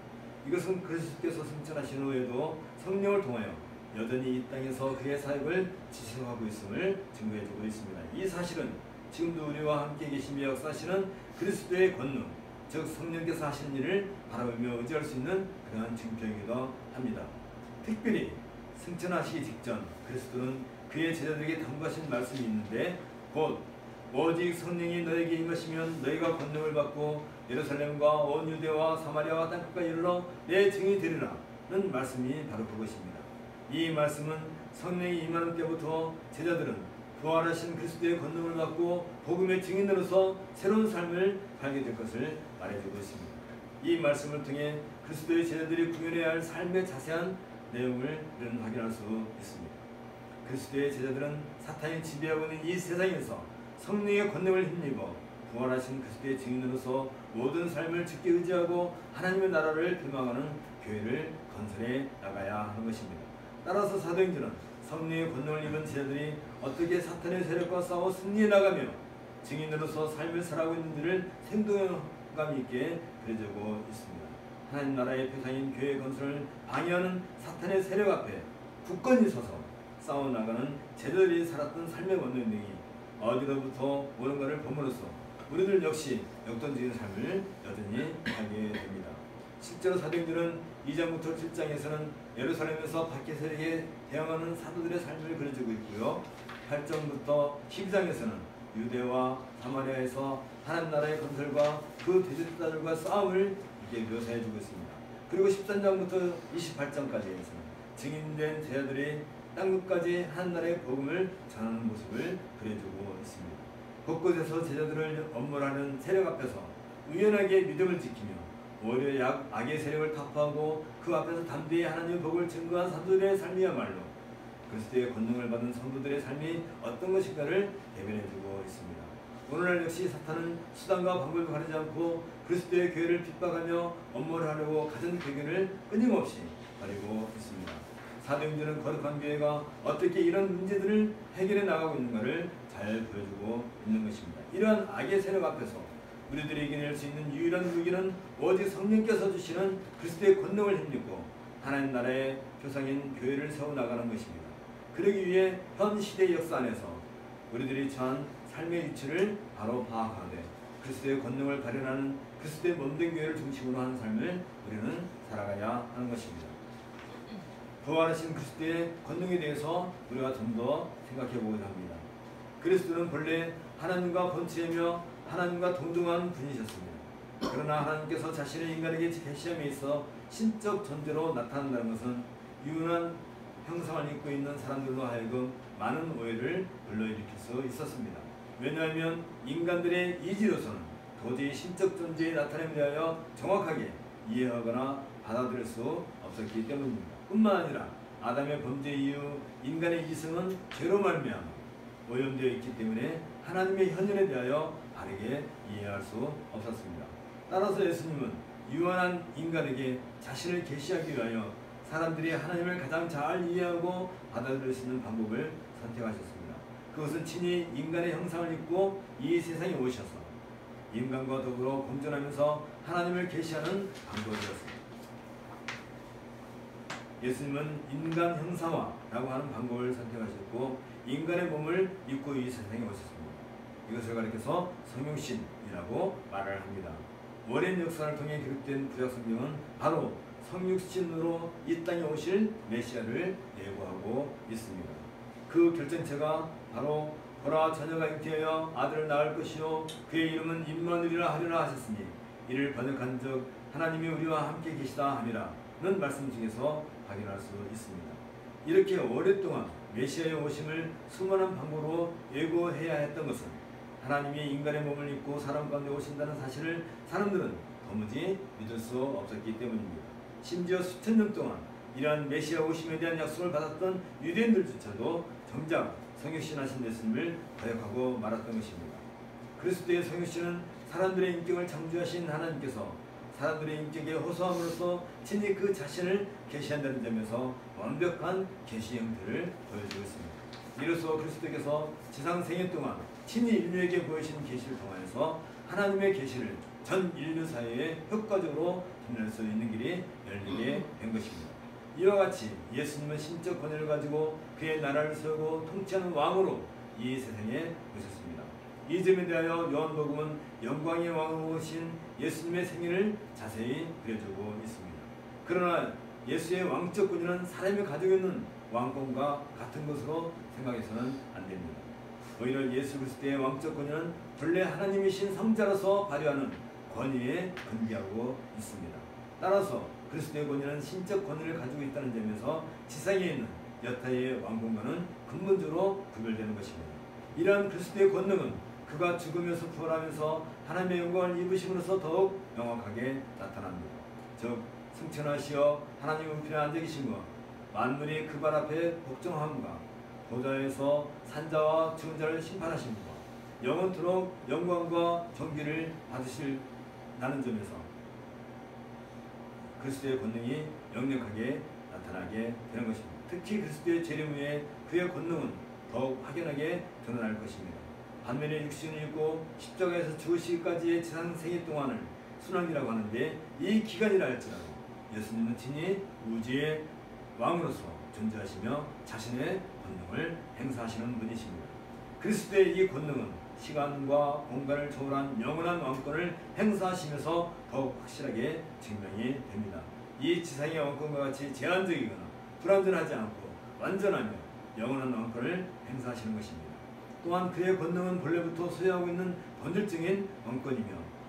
이것은 그리스도께서 승천하신 후에도 성령을 통하여 여전히 이 땅에서 그의 사역을 지속하고 있음을 증거해주고 있습니다. 이 사실은 지금도 우리와 함께 계시며 역사하시는 그리스도의 권능, 즉 성령께서 하시는 일을 바라보며 의지할 수 있는 그러한 증표이기도 합니다. 특별히 승천하시기 직전 그리스도는 그의 제자들에게 당부하신 말씀이 있는데 곧 오직 성령이 너에게 임하시면 너희가 권능을 받고 예루살렘과 온 유대와 사마리아와 땅끝까지 이르러 내 증인이 되리라 는 말씀이 바로 그것입니다. 이 말씀은 성령이 임하는 때부터 제자들은 부활하신 그리스도의 권능을 받고 복음의 증인으로서 새로운 삶을 살게 될 것을 말해주고 있습니다. 이 말씀을 통해 그리스도의 제자들이 구현해야 할 삶의 자세한 내용을 우리는 확인할 수 있습니다. 그리스도의 제자들은 사탄이 지배하고 있는 이 세상에서 성령의 권능을 힘입어 부활하신 그리스도의 증인으로서 모든 삶을 주께 의지하고 하나님의 나라를 비망하는 교회를 건설해 나가야 하는 것입니다. 따라서 사도행전은 성령의 권능을 입은 제자들이 어떻게 사탄의 세력과 싸워 승리해 나가며 증인으로서 삶을 살아가고 있는지를 생동감 있게 그려주고 있습니다. 하나님 나라의 표상인 교회 건설을 방해하는 사탄의 세력 앞에 굳건히 서서 싸워나가는 제자들이 살았던 삶의 원동 등이 어디로부터 오는가를 봄으로써 우리들 역시 역동적인 삶을 여전히 하게 됩니다. 실제로 사도행전은 2장부터 7장에서는 예루살렘에서 박해 세력에 대항하는 사도들의 삶을 그려주고 있고요. 8장부터 12장에서는 유대와 사마리아에서 하나님 나라의 건설과 그 대적자들과 싸움을 이렇게 묘사해주고 있습니다. 그리고 13장부터 28장까지에서는 증인된 제자들이 땅끝까지 하나님 나라의 복음을 전하는 모습을 그려주고 있습니다. 곳곳에서 제자들을 엄몰하는 세력 앞에서 의연하게 믿음을 지키며 오히려 악의 세력을 타파하고 그 앞에서 담대히 하나님의 복을 증거한 사도들의 삶이야말로 그리스도의 권능을 받은 성도들의 삶이 어떤 것인가를 대변해주고 있습니다. 오늘날 역시 사탄은 수단과 방법을 가리지 않고 그리스도의 교회를 핍박하며 엄몰하려고 가진 배경을 끊임없이 가리고 있습니다. 사도행전은 거룩한 교회가 어떻게 이런 문제들을 해결해 나가고 있는가를 잘 보여주고 있는 것입니다. 이러한 악의 세력 앞에서 우리들이 이겨낼 수 있는 유일한 무기는 오직 성령께서 주시는 그리스도의 권능을 힘입고 하나님 나라의 표상인 교회를 세워나가는 것입니다. 그러기 위해 현 시대의 역사 안에서 우리들이 처한 삶의 위치를 바로 파악하되 그리스도의 권능을 발현하는 그리스도의 몸된 교회를 중심으로 하는 삶을 우리는 살아가야 하는 것입니다. 부활하신 그리스도의 권능에 대해서 우리가 좀 더 생각해 보고자 합니다. 그리스도는 본래 하나님과 본체이며 하나님과 동등한 분이셨습니다. 그러나 하나님께서 자신의 인간에게 계시함에 있어 신적 존재로 나타난다는 것은 유능한 형상을 입고 있는 사람들로 하여금 많은 오해를 불러일으킬 수 있었습니다. 왜냐하면 인간들의 이지로서는 도저히 신적 존재의 나타남에 대하여 정확하게 이해하거나 받아들일 수 없었기 때문입니다. 뿐만 아니라 아담의 범죄 이후 인간의 이성은 죄로 말미암아 오염되어 있기 때문에 하나님의 현현에 대하여 바르게 이해할 수 없었습니다. 따라서 예수님은 유한한 인간에게 자신을 계시하기 위하여 사람들이 하나님을 가장 잘 이해하고 받아들일 수 있는 방법을 선택하셨습니다. 그것은 친히 인간의 형상을 입고 이 세상에 오셔서 인간과 더불어 공존하면서 하나님을 계시하는 방법이었습니다. 예수님은 인간 형상화라고 하는 방법을 선택하셨고 인간의 몸을 입고 이 세상에 오셨습니다. 이것을 가리켜서 성육신이라고 말을 합니다. 오랜 역사를 통해 기록된 구약성경은 바로 성육신으로 이 땅에 오실 메시아를 예고하고 있습니다. 그 결정체가 바로 보라 처녀가 잉태하여 아들을 낳을 것이요 그의 이름은 임마누엘이라 하리라 하셨으니 이를 번역한 적 하나님이 우리와 함께 계시다 함이라는 말씀 중에서 확인할 수 있습니다. 이렇게 오랫동안 메시아의 오심을 수많은 방법으로 예고해야 했던 것은 하나님이 인간의 몸을 입고 사람 가운데 오신다는 사실을 사람들은 도무지 믿을 수 없었기 때문입니다. 심지어 수천 년 동안 이러한 메시아 오심에 대한 약속을 받았던 유대인들조차도 정작 성육신하신 예수님을 거역하고 말았던 것입니다. 그리스도의 성육신은 사람들의 인격을 창조하신 하나님께서 사람들의 인격에 호소함으로써 친히 그 자신을 계시한다는 점에서 완벽한 계시 형태를 보여주고 있습니다. 이로써 그리스도께서 지상 생애 동안 친히 인류에게 보이신 계시를 통하여서 하나님의 계시를 전 인류 사회에 효과적으로 전할 수 있는 길이 열리게 된 것입니다. 이와 같이 예수님은 신적 권위를 가지고 그의 나라를 세우고 통치하는 왕으로 이 세상에 오셨습니다. 이 점에 대하여 요한복음은 영광의 왕으로 오신 예수님의 생애를 자세히 그려주고 있습니다. 그러나 예수의 왕적 권위는 사람이 가지고 있는 왕권과 같은 것으로 생각해서는 안 됩니다. 오히려 예수 그리스도의 왕적 권위는 본래 하나님이신 성자로서 발휘하는 권위에 근거하고 있습니다. 따라서 그리스도의 권위는 신적 권위를 가지고 있다는 점에서 지상에 있는 여타의 왕권과는 근본적으로 구별되는 것입니다. 이러한 그리스도의 권능은 그가 죽으면서 부활하면서 하나님의 영광을 입으심으로써 더욱 명확하게 나타납니다. 즉 승천하시어 하나님 우편에 앉아 계심과 만물이 그 발 앞에 복종함과 보좌에서 산자와 죽은 자를 심판하심과 영원토록 영광과 존귀를 받으실다는 점에서 그리스도의 권능이 역력하게 나타나게 되는 것입니다. 특히 그리스도의 재림 후에 그의 권능은 더욱 확연하게 드러날 것입니다. 반면에 육신을 입고 십자가에서 죽으시기까지의 지상 생애 동안을 순환이라고 하는데 이 기간이라 할지라도 예수님은 친히 우주의 왕으로서 존재하시며 자신의 권능을 행사하시는 분이십니다. 그리스도의 이 권능은 시간과 공간을 초월한 영원한 왕권을 행사하시면서 더욱 확실하게 증명이 됩니다. 이 지상의 왕권과 같이 제한적이거나 불완전하지 않고 완전하며 영원한 왕권을 행사하시는 것입니다. 또한 그의 권능은 본래부터 소유하고 있는 본질적인 왕권이며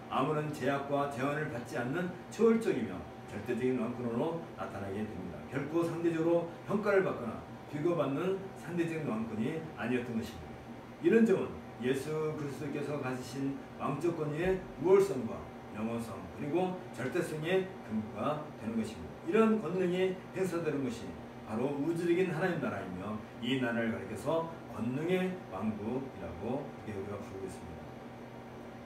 아무런 제약과 제한을 받지 않는 초월적이며 절대적인 왕권으로 나타나게 됩니다. 결코 상대적으로 평가를 받거나 비교받는 상대적인 왕권이 아니었던 것입니다. 이런 점은 예수 그리스도께서 가지신 왕적 권위의 우월성과 영원성 그리고 절대성의 근거가 되는 것입니다. 이런 권능이 행사되는 것이 바로 우주적인 하나님 나라이며 이 나라를 가리켜서 권능의 왕국이라고 우리가 부르고 있습니다.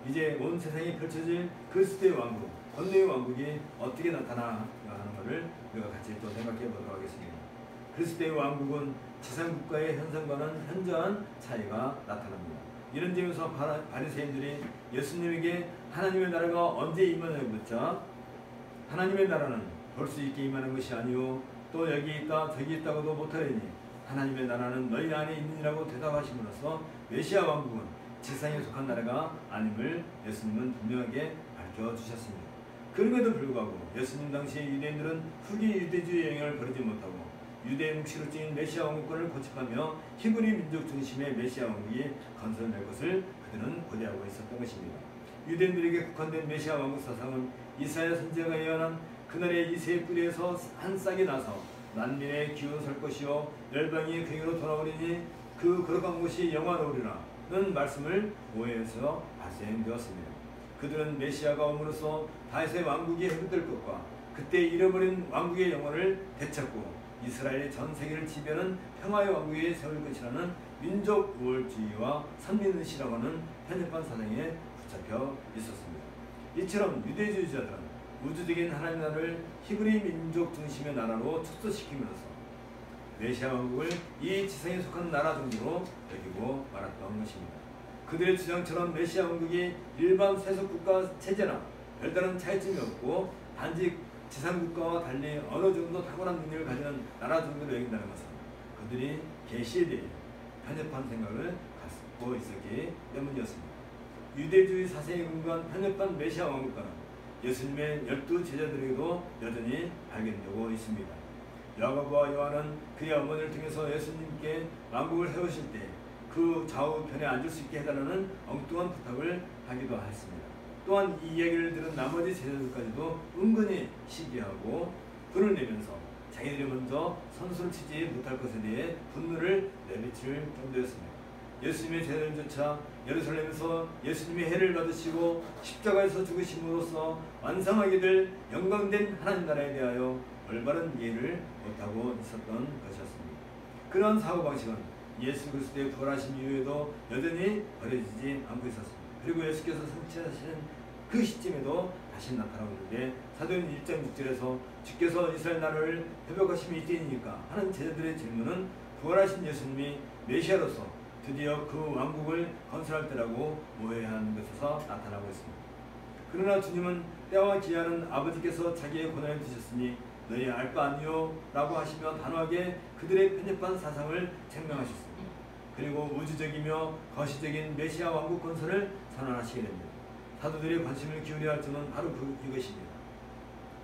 이제 온 세상에 펼쳐질 그리스도의 왕국, 권능의 왕국이 어떻게 나타나가 하는 것을 우리가 같이 또 생각해 보도록 하겠습니다. 그리스도의 왕국은 지상 국가의 현상과는 현저한 차이가 나타납니다. 이런 점에서 바리새인들이 예수님에게 하나님의 나라가 언제 임하냐고 묻자 하나님의 나라는 볼 수 있게 임하는 것이 아니요 또 여기 있다 저기 있다고도 못하리니 하나님의 나라는 너희 안에 있느니라고 대답하심으로써 메시아 왕국은 지상에 속한 나라가 아님을 예수님은 분명하게 밝혀주셨습니다. 그럼에도 불구하고 예수님 당시의 유대인들은 후기 유대주의 영향을 버리지 못하고 유대의 묵시로 찌인 메시아 왕국권을 고집하며 히브리 민족 중심의 메시아 왕국이 건설될 것을 그들은 고대하고 있었던 것입니다. 유대인들에게 국한된 메시아 왕국 사상은 이사야 선지자가 예언한 그날의 이새의 뿌리에서 한 싹이 나서 난민의 기운 설 것이요 열방이 그에게로 돌아오리니 그 거룩한 곳이 영화로우리라는 말씀을 오해해서 발생되었습니다. 그들은 메시아가 옴으로써 다윗의 왕국이 회복될 것과 그때 잃어버린 왕국의 영혼을 되찾고 이스라엘의 전 세계를 지배하는 평화의 왕국에 세울 것이라는 민족 우월주의와 선민의식이라고 하는 편협한 사상에 붙잡혀 있었습니다. 이처럼 유대주의자들은 우주적인 하나님 나라를 히브리 민족 중심의 나라로 축소시킴으로써 메시아 왕국을 이 지상에 속한 나라 정도로 여기고 말았던 것입니다. 그들의 주장처럼 메시아 왕국이 일반 세속국가 체제나 별다른 차이점이 없고 단지 지상국가와 달리 어느 정도 탁월한 능력을 가지는 나라 정도로 여긴다는 것은 그들이 계시에 대해 편협한 생각을 갖고 있었기 때문이었습니다. 유대주의 사상에 근거한 편협한 메시아 왕국가는 예수님의 12제자들에게도 여전히 발견되고 있습니다. 야고보와 요한은 그의 어머니를 통해서 예수님께 왕국을 세우실 때 그 좌우편에 앉을 수 있게 해달라는 엉뚱한 부탁을 하기도 했습니다. 또한 이 이야기를 들은 나머지 제자들까지도 은근히 시기하고 분을 내면서 자기들이 먼저 선수를 치지 못할 것에 대해 분노를 내비칠 정도였습니다. 예수님의 제자들조차 예루살렘에서 예수님의 해를 받으시고 십자가에서 죽으심으로써 완성하게 될 영광된 하나님 나라에 대하여 올바른 이해를 못하고 있었던 것이었습니다. 그러한 사고방식은 예수 그리스도의 부활하신 이후에도 여전히 버려지지 않고 있었습니다. 그리고 예수께서 성취하시는 그 시점에도 다시 나타나고 있는데 사도행 1장 6절에서 주께서 이스라엘 나라를 회복하심이 이때이니까 하는 제자들의 질문은 부활하신 예수님이 메시아로서 드디어 그 왕국을 건설할 때라고 오해하는 것에서 나타나고 있습니다. 그러나 주님은 때와 기한은 아버지께서 자기의 권한에 두셨으니 너희 알 바 아니요 라고 하시며 단호하게 그들의 편협한 사상을 책명하셨습니다. 그리고 우주적이며 거시적인 메시아 왕국 건설을 선언하시게 됩니다. 사도들이 관심을 기울여야 할 점은 바로 이것입니다.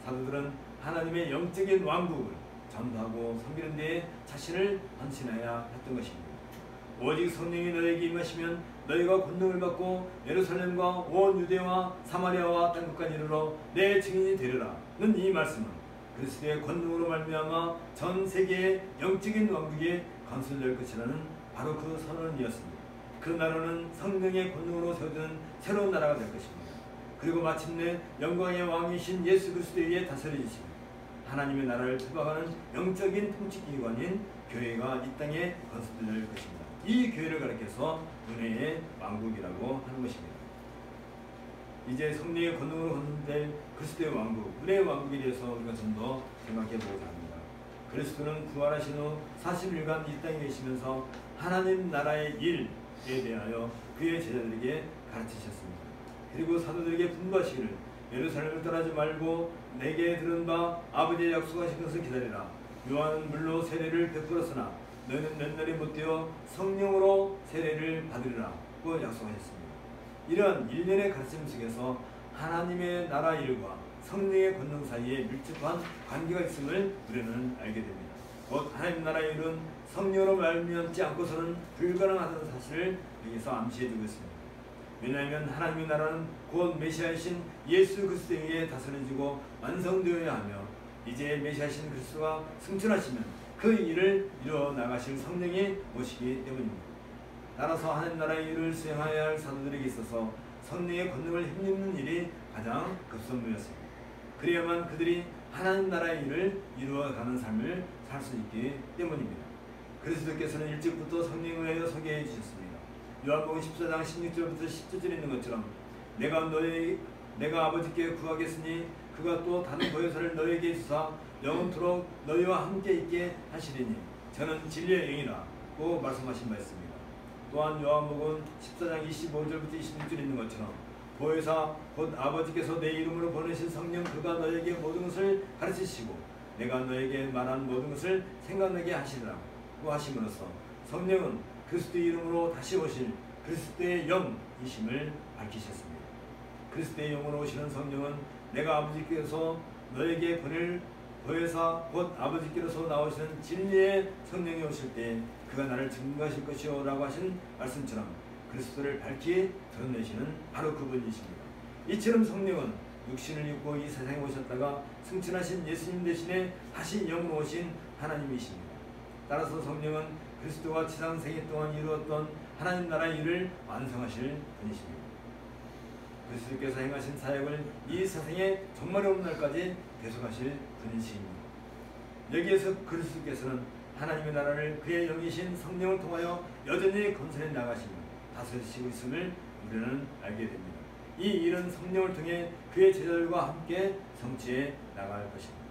사도들은 하나님의 영적인 왕국을 전도하고 섬기는 데에 자신을 헌신해야 했던 것입니다. 오직 성령이 너에게 임하시면 너희가 권능을 받고 예루살렘과 온 유대와 사마리아와 땅끝까지 이르러 내 증인이 되리라는 이 말씀은 그리스도의 권능으로 말미암아 전 세계의 영적인 왕국이 건설될 것이라는 바로 그 선언이었습니다. 그 나라는 성령의 권능으로 세워지는 새로운 나라가 될 것입니다. 그리고 마침내 영광의 왕이신 예수 그리스도에 의해 다스려지시며 하나님의 나라를 회복하는 영적인 통치기관인 교회가 이 땅에 건설될 것입니다. 이 교회를 가리켜서 은혜의 왕국이라고 하는 것입니다. 이제 성령의 권능으로 건설될 그리스도의 왕국, 은혜의 왕국에 대해서 우리가 좀 더 생각해 보고자 합니다. 그리스도는 부활하신 후 40일간 이 땅에 계시면서 하나님 나라의 일에 대하여 그의 제자들에게 가르치셨습니다. 그리고 사도들에게 분부하시기를 예루살렘을 떠나지 말고 내게 들은 바 아버지의 약속하신 것을 기다리라. 요한은 물로 세례를 베풀었으나 너희는 몇 날이 못되어 성령으로 세례를 받으리라고 약속하셨습니다. 이러한 일련의 가르침 속에서 하나님의 나라 일과 성령의 권능 사이에 밀접한 관계가 있음을 우리는 알게 됩니다. 곧 하나님 나라의 일은 성령으로 말미암지 않고서는 불가능하다는 사실을 여기서 암시해주고 있습니다. 왜냐하면 하나님의 나라는 곧 메시아이신 예수 그리스도에 의해 다스려지고 완성되어야 하며 이제 메시아이신 그리스도가 승천하시면 그 일을 이루어 나가실 성령이 오시기 때문입니다. 따라서 하나님 나라의 일을 수행하여야 할 사도들에게 있어서 성령의 권능을 힘입는 일이 가장 급선무였습니다. 그래야만 그들이 하나님 나라의 일을 이루어가는 삶을 살 수 있기 때문입니다. 그리스도께서는 일찍부터 성령에 의하여 소개해 주셨습니다. 요한복음 14장 16절부터 17절에 있는 것처럼 내가 아버지께 구하겠으니 그가 또 다른 보혜사를 너희에게 주사 영원토록 너희와 함께 있게 하시리니 저는 진리의 영이라고 말씀하신 바 있습니다. 또한 요한복음 14장 25절부터 26절에 있는 것처럼 보혜사 곧 아버지께서 내 이름으로 보내신 성령 그가 너에게 모든 것을 가르치시고 내가 너에게 말한 모든 것을 생각나게 하시리라고 하심으로써 성령은 그리스도의 이름으로 다시 오실 그리스도의 영이심을 밝히셨습니다. 그리스도의 영으로 오시는 성령은 내가 아버지께서 너에게 보낼 보혜사 곧 아버지께로서 나오시는 진리의 성령이 오실 때 그가 나를 증거하실 것이요 라고 하신 말씀처럼 그리스도를 밝히 드러내시는 바로 그분이십니다. 이처럼 성령은 육신을 입고 이 세상에 오셨다가 승천하신 예수님 대신에 다시 영으로 오신 하나님이십니다. 따라서 성령은 그리스도와 지상생애 동안 이루었던 하나님 나라의 일을 완성하실 분이십니다. 그리스도께서 행하신 사역을 이 세상에 정말 없는 날까지 계속하실 분이십니다. 여기에서 그리스도께서는 하나님의 나라를 그의 영이신 성령을 통하여 여전히 건설해 나가시며 다스리시고 있음을 우리는 알게 됩니다. 이 일은 성령을 통해 그의 제자들과 함께 성취해 나갈 것입니다.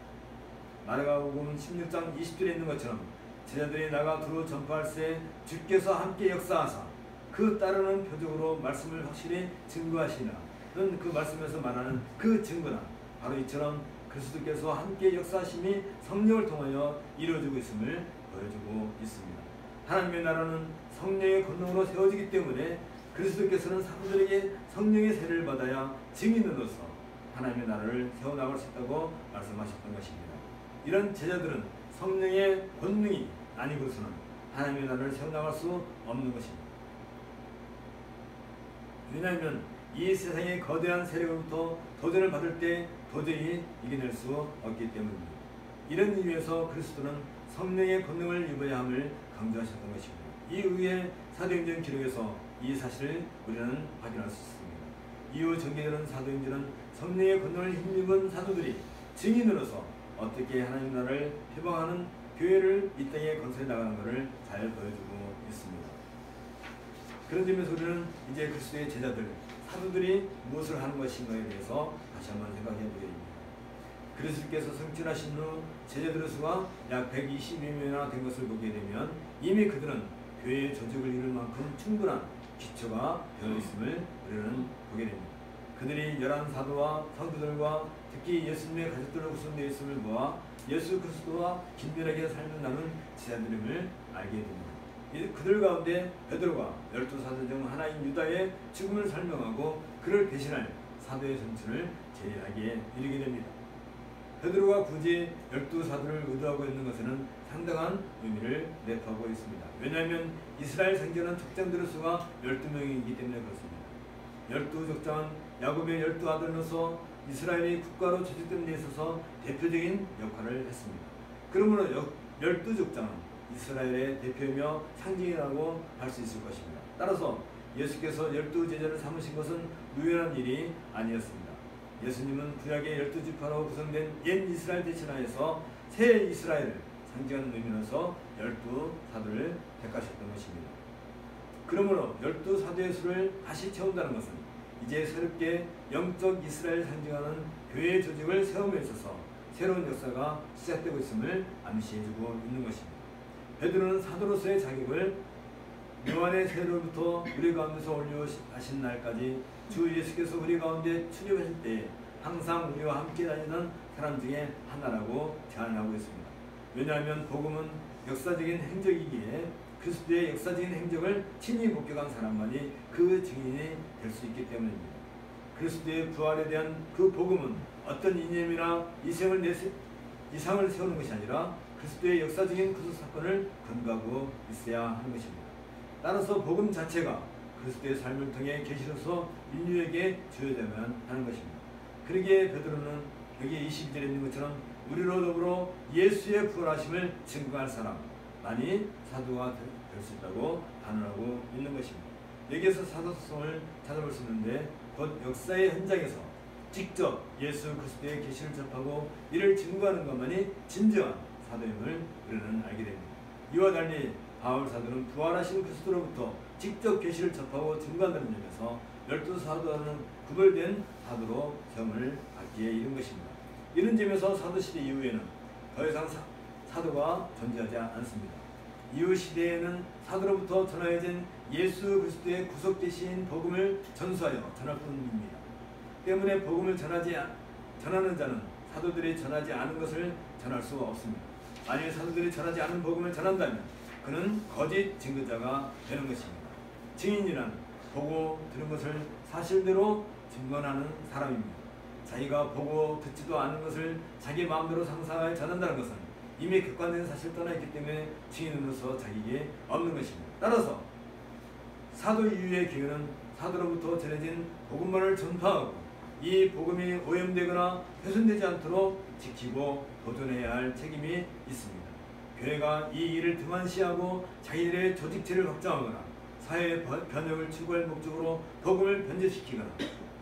마가복음 16장 20절에 있는 것처럼 제자들이 나가 두루 전파할 새 주께서 함께 역사하사 그 따르는 표적으로 말씀을 확실히 증거하시나는 그 말씀에서 말하는 그 증거는 바로 이처럼 그리스도께서 함께 역사하심이 성령을 통하여 이루어지고 있음을 보여주고 있습니다. 하나님의 나라는 성령의 권능으로 세워지기 때문에 그리스도께서는 사람들에게 성령의 세례를 받아야 증인으로서 하나님의 나라를 세워나갈 수 있다고 말씀하셨던 것입니다. 이런 제자들은 성령의 권능이 아니고서는 하나님의 나라를 세워나갈 수 없는 것입니다. 왜냐하면 이 세상의 거대한 세력으로부터 도전을 받을 때 도저히 이겨낼 수 없기 때문입니다. 이런 이유에서 그리스도는 성령의 권능을 입어야 함을 강조하셨던 것입니다. 이 의회 사도행전 기록에서 이 사실을 우리는 확인할 수 있습니다. 이후 전개되는 사도행전은 성령의 권능을 힘입은 사도들이 증인으로서 어떻게 하나님 나라를 표방하는 교회를 이 땅에 건설해 나가는 것을 잘 보여주고 있습니다. 그런 점에서 우리는 이제 그리스도의 제자들, 사도들이 무엇을 하는 것인가에 대해서 다시 한번 생각해 보게 됩니다. 그리스도께서 승천하신 후 제자들의 수가 약 120명이나 된 것을 보게 되면 이미 그들은 교회의 조직을 이룰 만큼 충분한 기초가 되어 있음을 우리는 보게 됩니다. 그들이 11사도와 성도들과 특히 예수님의 가족들로 구성되어 있음을 보아 예수 그리스도와 긴밀하게 삶을 나눈 제자들임을 알게 됩니다. 그들 가운데 베드로가 12사도 중 하나인 유다의 죽음을 설명하고 그를 대신할 사도의 전투를 제의하게 이르게 됩니다. 베드로가 굳이 12사도를 의도하고 있는 것에는 상당한 의미를 내포하고 있습니다. 왜냐하면 이스라엘 생전은 족장들의 수가 12명이기 때문에 그렇습니다. 12족장은 야곱의 12아들로서 이스라엘이 국가로 조직된 데 있어서 대표적인 역할을 했습니다. 그러므로 12족장은 이스라엘의 대표이며 상징이라고 할 수 있을 것입니다. 따라서 예수께서 12제자를 삼으신 것은 우연한 일이 아니었습니다. 예수님은 구약의 12지파로 구성된 옛 이스라엘 대신하에서 새 이스라엘을 상징하는 의미로서 12사도를 택하셨던 것입니다. 그러므로 12사도의 수를 다시 채운다는 것은 이제 새롭게 영적 이스라엘을 상징하는 교회의 조직을 세움에 있어서 새로운 역사가 시작되고 있음을 암시해주고 있는 것입니다. 베드로는 사도로서의 자격을 요한의 세례로부터 우리 가운데서 올려하신 날까지 주 예수께서 우리 가운데 출입하실 때 항상 우리와 함께 다니는 사람 중에 하나라고 제안하고 있습니다. 왜냐하면 복음은 역사적인 행적이기에 그리스도의 역사적인 행적을 친히 목격한 사람만이 그 증인이 될 수 있기 때문입니다. 그리스도의 부활에 대한 그 복음은 어떤 이념이나 이상을 세우는 것이 아니라 그리스도의 역사적인 구속 사건을 근거하고 있어야 하는 것입니다. 따라서 복음 자체가 그리스도의 삶을 통해 계시로서 인류에게 주어져야만 하는 것입니다. 그러기에 베드로는 여기 22절에 있는 것처럼 우리로 더불어 예수의 부활하심을 증거할 사람만이 사도가 될 수 있다고 단언하고 있는 것입니다. 여기에서 사도성을 찾아볼 수 있는데 곧 역사의 현장에서 직접 예수 그리스도의 계시를 접하고 이를 증거하는 것만이 진정한 사도임을 우리는 알게 됩니다. 이와 달리 바울 사도는 부활하신 그리스도로부터 직접 계시를 접하고 증거한다는 점에서 12사도와는 구별된 사도로 세움을 받기에 이른 것입니다. 이런 점에서 사도시대 이후에는 더 이상 사도가 존재하지 않습니다. 이후 시대에는 사도로부터 전하여진 예수 그리스도의 구속되신 복음을 전수하여 전할 뿐입니다. 때문에 복음을 전하는 자는 사도들이 전하지 않은 것을 전할 수가 없습니다. 만일 사도들이 전하지 않은 복음을 전한다면 그는 거짓 증거자가 되는 것입니다. 증인이란 보고 들은 것을 사실대로 증언하는 사람입니다. 자기가 보고 듣지도 않은 것을 자기 마음대로 상상하여 전한다는 것은 이미 객관된 사실을 떠나 있기 때문에 증인으로서 자기에게 없는 것입니다. 따라서 사도 이후의 교회는 사도로부터 전해진 복음만을 전파하고 이 복음이 오염되거나 훼손되지 않도록 지키고 보존해야 할 책임이 있습니다. 교회가 이 일을 등한시하고 자기들의 조직체를 확장하거나 사회 변혁을 추구할 목적으로 복음을 변제시키거나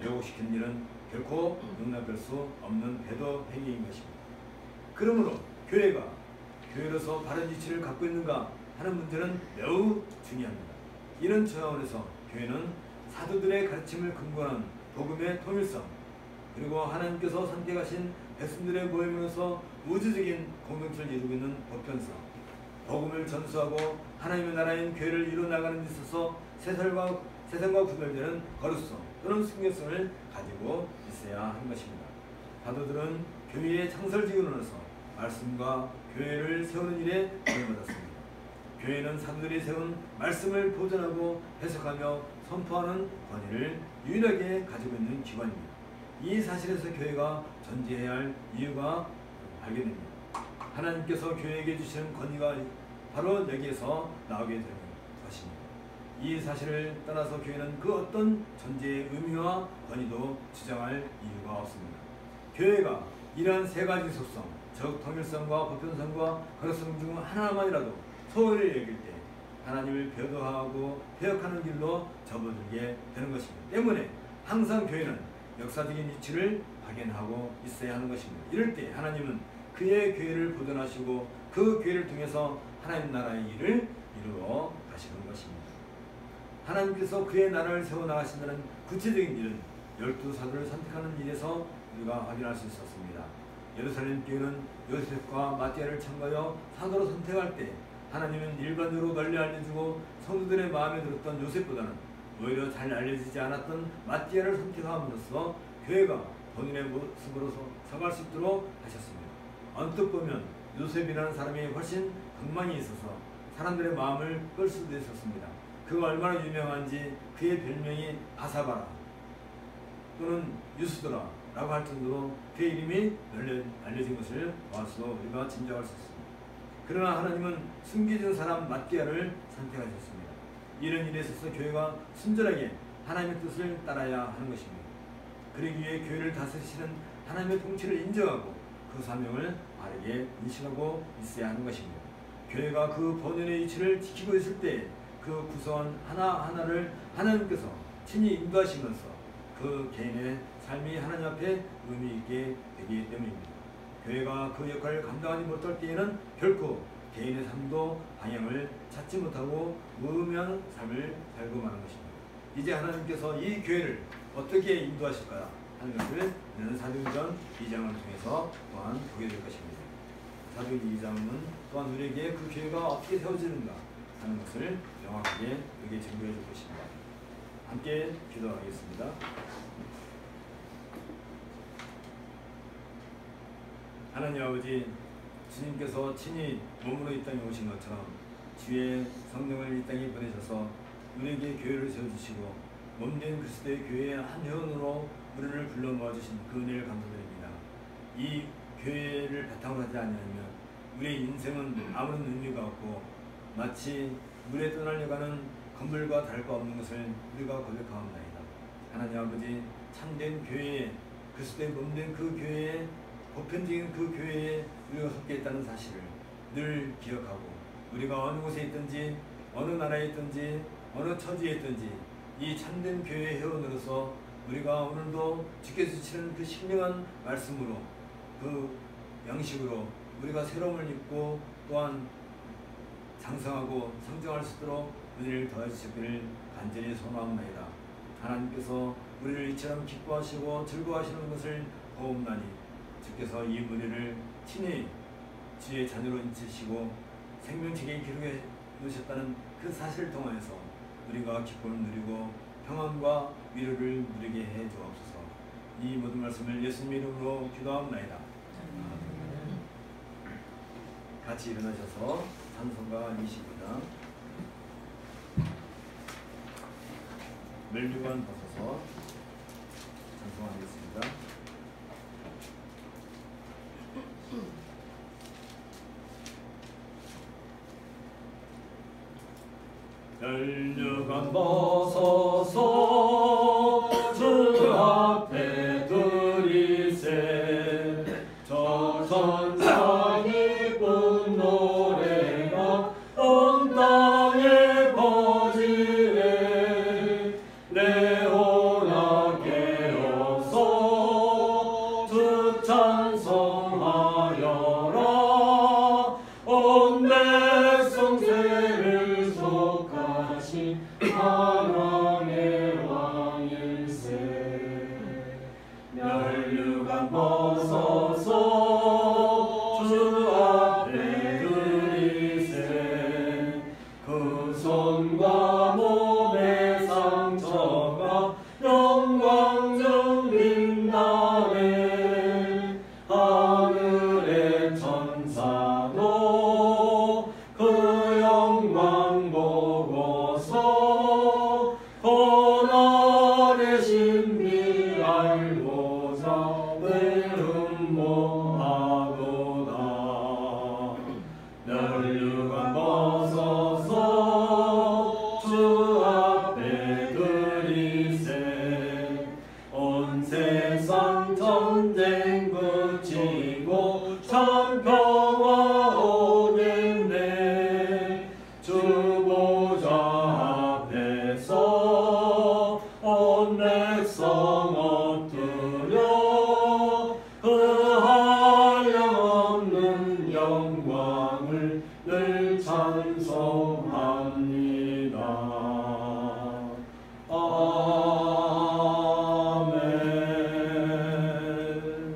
왜곡시키는 일은 결코 용납할 수 없는 배도 행위인 것입니다. 그러므로 교회가 교회로서 바른 이치를 갖고 있는가 하는 문제는 매우 중요합니다. 이런 차원에서 교회는 사도들의 가르침을 근거한 복음의 통일성, 그리고 하나님께서 선택하신 백성들의 모임으로서 우주적인 공동체를 이루고 있는 보편성, 복음을 전수하고 하나님의 나라인 교회를 이루어나가는 데 있어서 세상과 구별되는 거룩성 또는 순결성을 가지고 있어야 하는 것입니다. 사도들은 교회의 창설직으로서 말씀과 교회를 세우는 일에 도움받았습니다. 교회는 사도들이 세운 말씀을 보존하고 해석하며 선포하는 권위를 유일하게 가지고 있는 기관입니다. 이 사실에서 교회가 존재해야 할 이유가 발견됩니다. 하나님께서 교회에게 주시는 권위가 바로 여기에서 나오게 되는 것입니다. 이 사실을 떠나서 교회는 그 어떤 존재의 의미와 권위도 주장할 이유가 없습니다. 교회가 이러한 세 가지 속성, 즉 통일성과 보편성과 거룩성 중 하나만이라도 소홀히 여길 때 하나님을 배도하고 폐역하는 길로 접어들게 되는 것입니다. 때문에 항상 교회는 역사적인 이치를 발견하고 있어야 하는 것입니다. 이럴 때 하나님은 그의 교회를 보존하시고 그 교회를 통해서 하나님 나라의 일을 이루어 가시는 것입니다. 하나님께서 그의 나라를 세워나가신다는 구체적인 일은 12사도를 선택하는 일에서 우리가 확인할 수 있었습니다. 예루살렘 교회는 요셉과 마띠아를 청하여 사도로 선택할 때 하나님은 일반적으로 널리 알려주고 성도들의 마음에 들었던 요셉보다는 오히려 잘 알려지지 않았던 마띠아를 선택함으로써 교회가 본인의 모습으로서 서갈 수 있도록 하셨습니다. 언뜻 보면 요셉이라는 사람이 훨씬 극망이 있어서 사람들의 마음을 끌 수도 있었습니다. 그가 얼마나 유명한지 그의 별명이 바사바라 또는 유스드라 라고 할 정도로 그의 이름이 널리 알려진 것을 보아서 우리가 짐작할 수 있습니다. 그러나 하나님은 숨겨진 사람 마띠아를 선택하셨습니다. 이런 일에 있어서 교회가 순전하게 하나님의 뜻을 따라야 하는 것입니다. 그러기 위해 교회를 다스리시는 하나님의 통치를 인정하고 그 사명을 바르게 인식하고 있어야 하는 것입니다. 교회가 그 본연의 이치를 지키고 있을 때 그 구성원 하나하나를 하나님께서 친히 인도하시면서 그 개인의 삶이 하나님 앞에 의미 있게 되기 때문입니다. 교회가 그 역할을 감당하지 못할 때에는 결코 개인의 삶도 방향을 찾지 못하고 무의미한 삶을 살고 마는 것입니다. 이제 하나님께서 이 교회를 어떻게 인도하실까 하는 것을 우리는 사도행전 2장을 통해서 또한 보게 될 것입니다. 사도행전 2장은 또한 우리에게 그 교회가 어떻게 세워지는가 하는 것을 명확하게 우리에게 증거해 줄 것입니다. 함께 기도하겠습니다. 하나님 아버지, 주님께서 친히 몸으로 이 땅에 오신 것처럼 주의 성령을 이 땅에 보내셔서 우리에게 교회를 세워주시고 몸된 그리스도의 교회의 한 회원으로 우리를 불러 모아주신 그 은혜를 감사드립니다. 이 교회를 바탕으로 하지 않으면 우리의 인생은 아무런 의미가 없고 마치 물에 떠나려가는 건물과 다를 바 없는 것을 우리가 고백하옵나이다. 하나님 아버지, 참된 교회에 그리스도의 몸된 그 교회에 보편적인 그 교회에 우리가 속해 있다는 사실을 늘 기억하고 우리가 어느 곳에 있든지 어느 나라에 있든지 어느 처지에 있든지 이 참된 교회의 회원으로서 우리가 오늘도 주께서 주시는 그 신령한 말씀으로 그 양식으로 우리가 새로움을 입고 또한 장성하고 성장할 수 있도록 은혜를 더해주시기를 간절히 소망하옵나이다. 하나님께서 우리를 이처럼 기뻐하시고 즐거워하시는 것을 보옵나니 주께서 이 은혜를 친히 주의 자녀로 인치시고 생명책에 기록해 놓으셨다는 그 사실을 통하여서 우리가 기쁨을 누리고 평안과 위로를 누리게 해 주옵소서. 이 모든 말씀을 예수님 이름으로 기도합나이다. 같이 일어나셔서 찬송가 22장 멜류관 벗어서 찬송하겠습니다. 멜류관 벗어서 주 앞에 드리세 저 천상의 쁜 노래가 온 땅에 퍼지네 레오나 깨어서 주 찬송하여라 온 백성 세를 속하신 하나님의 왕일세 멸류관 벗어서 주 앞에 드리세 그 손과 몸의 상처가 영광 중 빛나네 하늘의 천사도 그 영광 보고서 고난의 신비 알고자 늘 음모하도다 멸류관 벗어서 주 앞에 드리세 온 세상 전쟁 그치고 참 평화 오겠네 주 보좌 앞에서 온 백성 엎드려 그 한량없는 영광을 늘 찬송합니다. 아멘.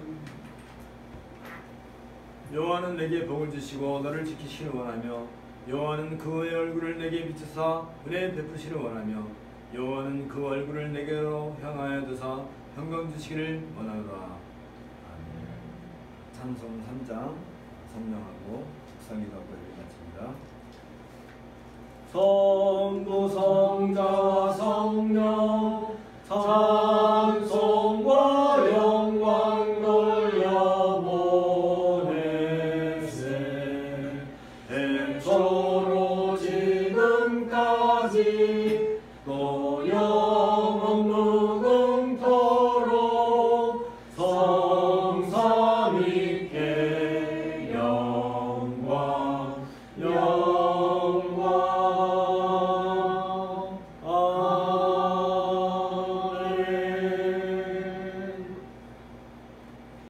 여호와는 내게 복을 주시고 너를 지키시를 원하며 여호와는 그의 얼굴을 내게 비추사 은혜 베푸시를 원하며 여호와는 그 얼굴을 내게로 향하여 두사 평강 주시기를 원하노라. 아멘. 찬송 3장 성령하고 묵상기도하고 마칩니다. 성부 성자 성령 찬송과 영광 돌려보내세 애초로 지금까지